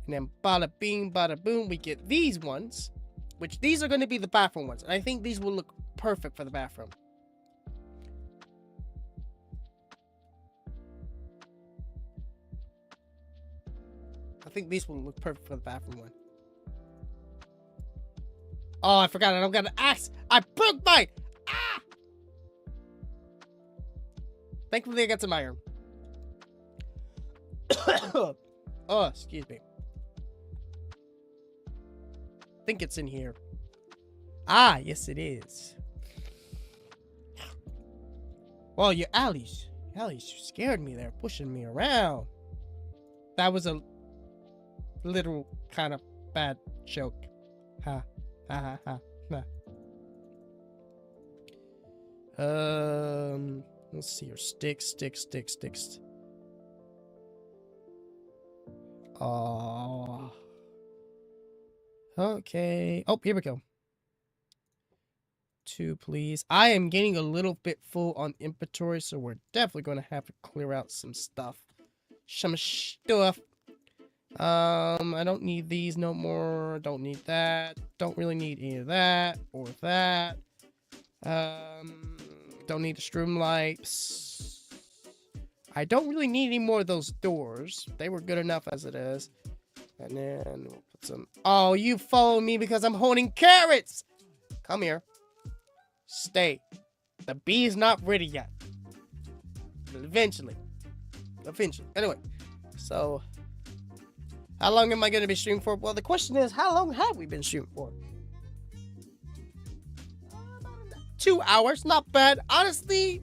And then bada bing, bada boom, we get these ones. Which these are going to be the bathroom ones. And I think these will look perfect for the bathroom. I think these will look perfect for the bathroom one. Oh, I forgot. I don't got an axe. I broke my... Ah! Thankfully, I got some iron. Oh, excuse me. I think it's in here. Ah, yes, it is. Well, you Alice, you scared me there, pushing me around. That was a little kind of bad joke. Ha, ha, ha, ha. Let's see here. Sticks. Oh. Okay. Oh, here we go. 2, please. I am getting a little bit full on inventory, so we're definitely going to have to clear out some stuff. I don't need these no more. Don't need that. Don't really need any of that or that. Don't need the StreamLabs. I don't really need any more of those doors. They were good enough as it is. And then we'll put some... Oh, you follow me because I'm holding carrots! Come here. Stay. The bee is not ready yet. But eventually. Anyway. So... how long am I going to be streaming for? Well, the question is, how long have we been streaming for? 2 hours. Not bad. Honestly,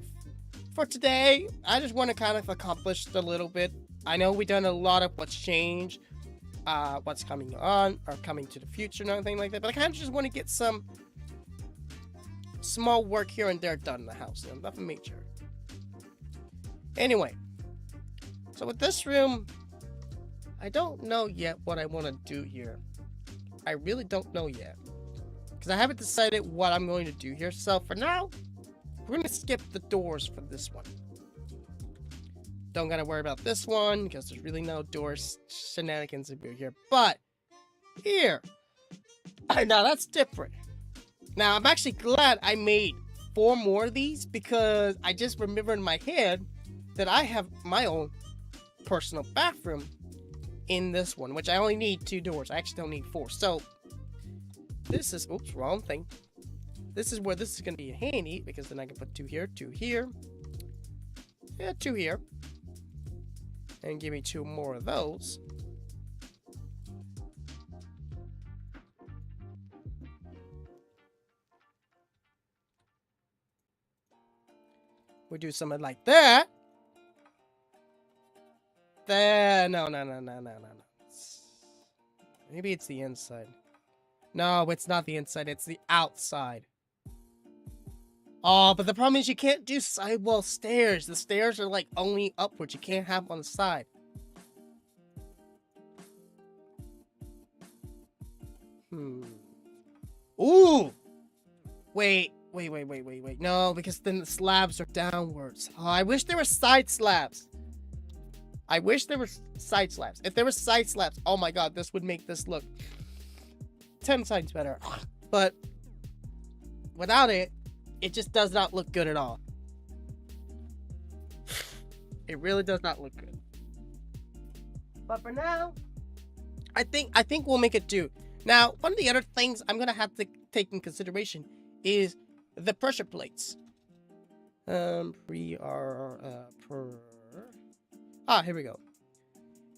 for today, I just want to kind of accomplish a little bit. I know we've done a lot of what's changed. What's coming on or coming to the future and everything like that, but I kind of just want to get some small work here and there done in the house. Nothing major. Anyway, so with this room, I don't know yet what I want to do here. I really don't know yet. Because I haven't decided what I'm going to do here. So for now, we're going to skip the doors for this one. Don't gotta worry about this one, because there's really no doors shenanigans in here. But, here. Now, that's different. Now, I'm actually glad I made 4 more of these, because I just remembered in my head that I have my own personal bathroom in this one, which I only need 2 doors. I actually don't need 4. So, this is, oops, wrong thing. This is where this is going to be handy, because then I can put 2 here, 2 here. Yeah, 2 here. And give me 2 more of those. We do something like that. There, no. Maybe it's the inside. No, it's not the inside, it's the outside. Oh, but the problem is you can't do sidewall stairs. The stairs are like only upwards. You can't have them on the side. Ooh! Wait. No, because then the slabs are downwards. Oh, I wish there were side slabs. I wish there were side slabs. If there were side slabs, oh my god, this would make this look 10 times better. But without it, it just does not look good at all. It really does not look good. But for now, I think we'll make it do. Now, one of the other things I'm gonna have to take in consideration is the pressure plates. Here we go.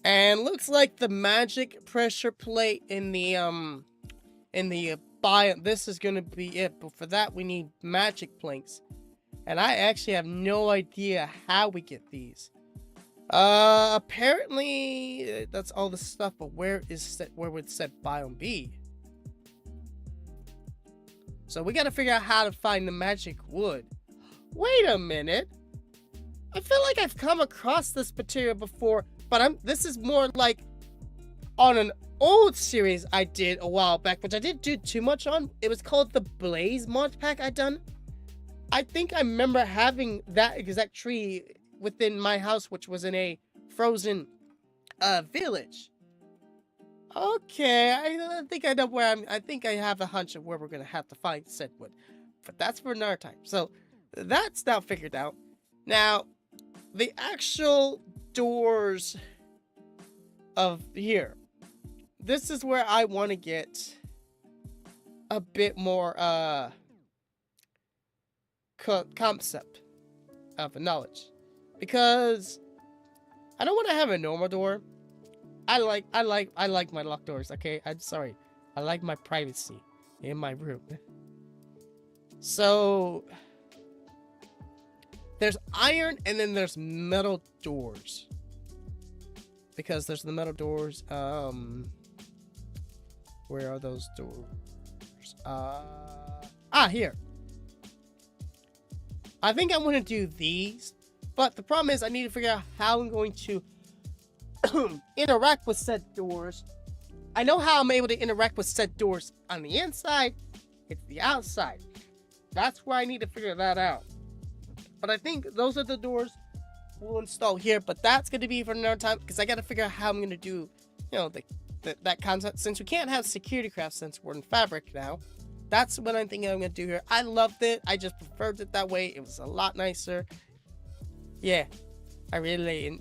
And looks like the magic pressure plate in the biome, this is gonna be it. But for that, we need magic planks, and I actually have no idea how we get these. Apparently that's all the stuff. But where would said biome be? So we gotta figure out how to find the magic wood. Wait a minute. I feel like I've come across this material before, but this is more like on an old series I did a while back, which I didn't do too much on. It was called the Blaze mod pack I done. I think I remember having that exact tree within my house, which was in a frozen village. Okay, I think I know where I think I have a hunch of where we're gonna have to find said wood, but that's for another time. So that's now figured out. Now, the actual doors of here. This is where I want to get a bit more concept of knowledge, because I don't want to have a normal door. I like my locked doors. Okay, I'm sorry. I like my privacy in my room. So there's iron and then there's metal doors, because there's the metal doors. Where are those doors? Here. I think I'm going to do these, but the problem is I need to figure out how I'm going to interact with said doors. I know how I'm able to interact with said doors on the inside. It's the outside. That's where I need to figure that out. But I think those are the doors we'll install here, but that's going to be for another time, because I got to figure out how I'm going to do, you know, that concept. Since we can't have security craft since we're in fabric now, that's what I'm thinking I'm going to do here. I loved it. I just preferred it that way. It was a lot nicer. Yeah, I really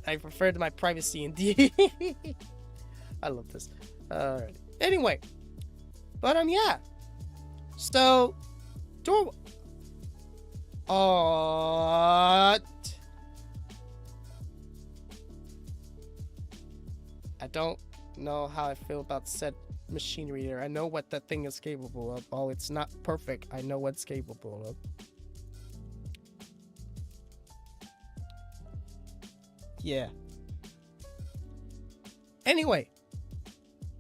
I preferred my privacy indeed. I love this. Alright. Anyway, but yeah. So, door. I don't know how I feel about said machinery there. I know what that thing is capable of. Oh, it's not perfect. I know what's capable of. Yeah. Anyway,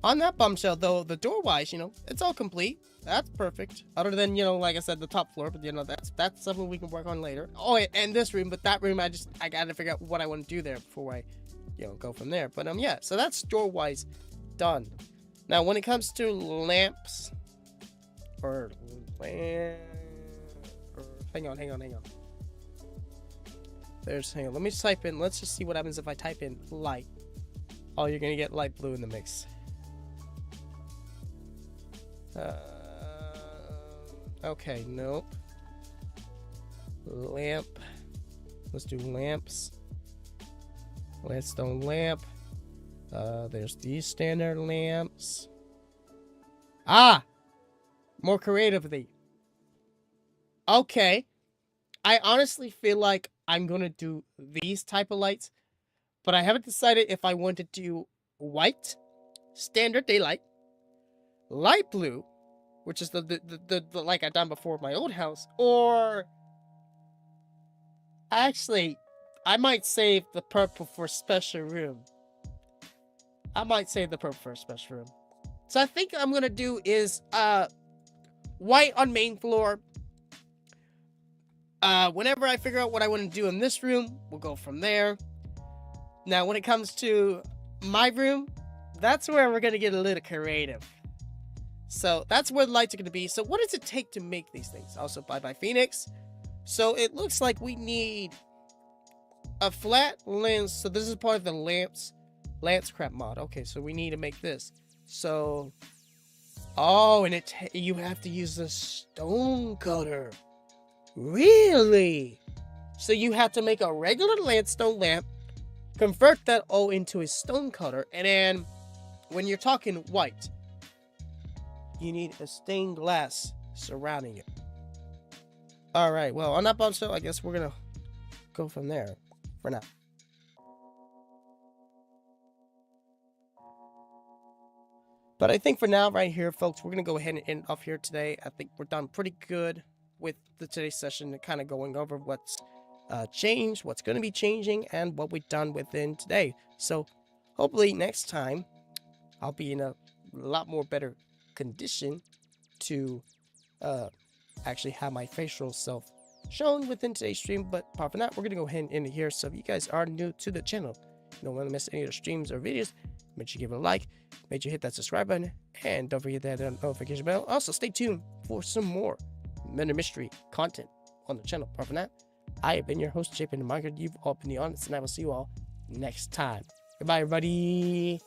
On that bombshell, though, the door-wise, you know, it's all complete. That's perfect. Other than, you know, like I said, the top floor, but, you know, that's something we can work on later. Oh, and this room, but that room, I gotta figure out what I want to do there before I, you know, go from there. But, yeah, so that's door-wise done. Now, when it comes to lamps, or hang on. Hang on, let me just type in, let's just see what happens if I type in light. Oh, you're gonna get light blue in the mix. Okay, nope. Lamp. Let's do lamps. Leadstone lamp. There's these standard lamps. Ah! More creatively. Okay. I honestly feel like I'm gonna do these type of lights, but I haven't decided if I want to do white, standard daylight, light blue, which is the like I done before my old house, or actually, I might save the purple for a special room. So I think I'm gonna do is white on main floor. Whenever I figure out what I want to do in this room, we'll go from there. Now, when it comes to my room, that's where we're gonna get a little creative. So that's where the lights are gonna be. So what does it take to make these things? Also by Phoenix. So it looks like we need a flat lens. So this is part of the lance crap mod. Okay, so we need to make this. So, oh, and you have to use the stone cutter. Really? So you have to make a regular landstone lamp, convert that all into a stone cutter, and then when you're talking white, you need a stained glass surrounding it. Alright, well, on that bombshell, I guess we're gonna go from there for now. But I think for now, right here, folks, we're gonna go ahead and end off here today. I think we're done pretty good with today's session, kind of going over what's changed, what's going to be changing, and what we've done within today. So hopefully next time I'll be in a lot more better condition to actually have my facial self shown within today's stream. But apart from that, we're going to go ahead and end it here. So if you guys are new to the channel, you don't want to miss any of the streams or videos, make sure you give it a like, make sure you hit that subscribe button, and don't forget that notification bell. Also, stay tuned for some more murder mystery content on the channel. Apart from that, I have been your host, JP the Market. You've all been the honest, and I will see you all next time. Goodbye, everybody.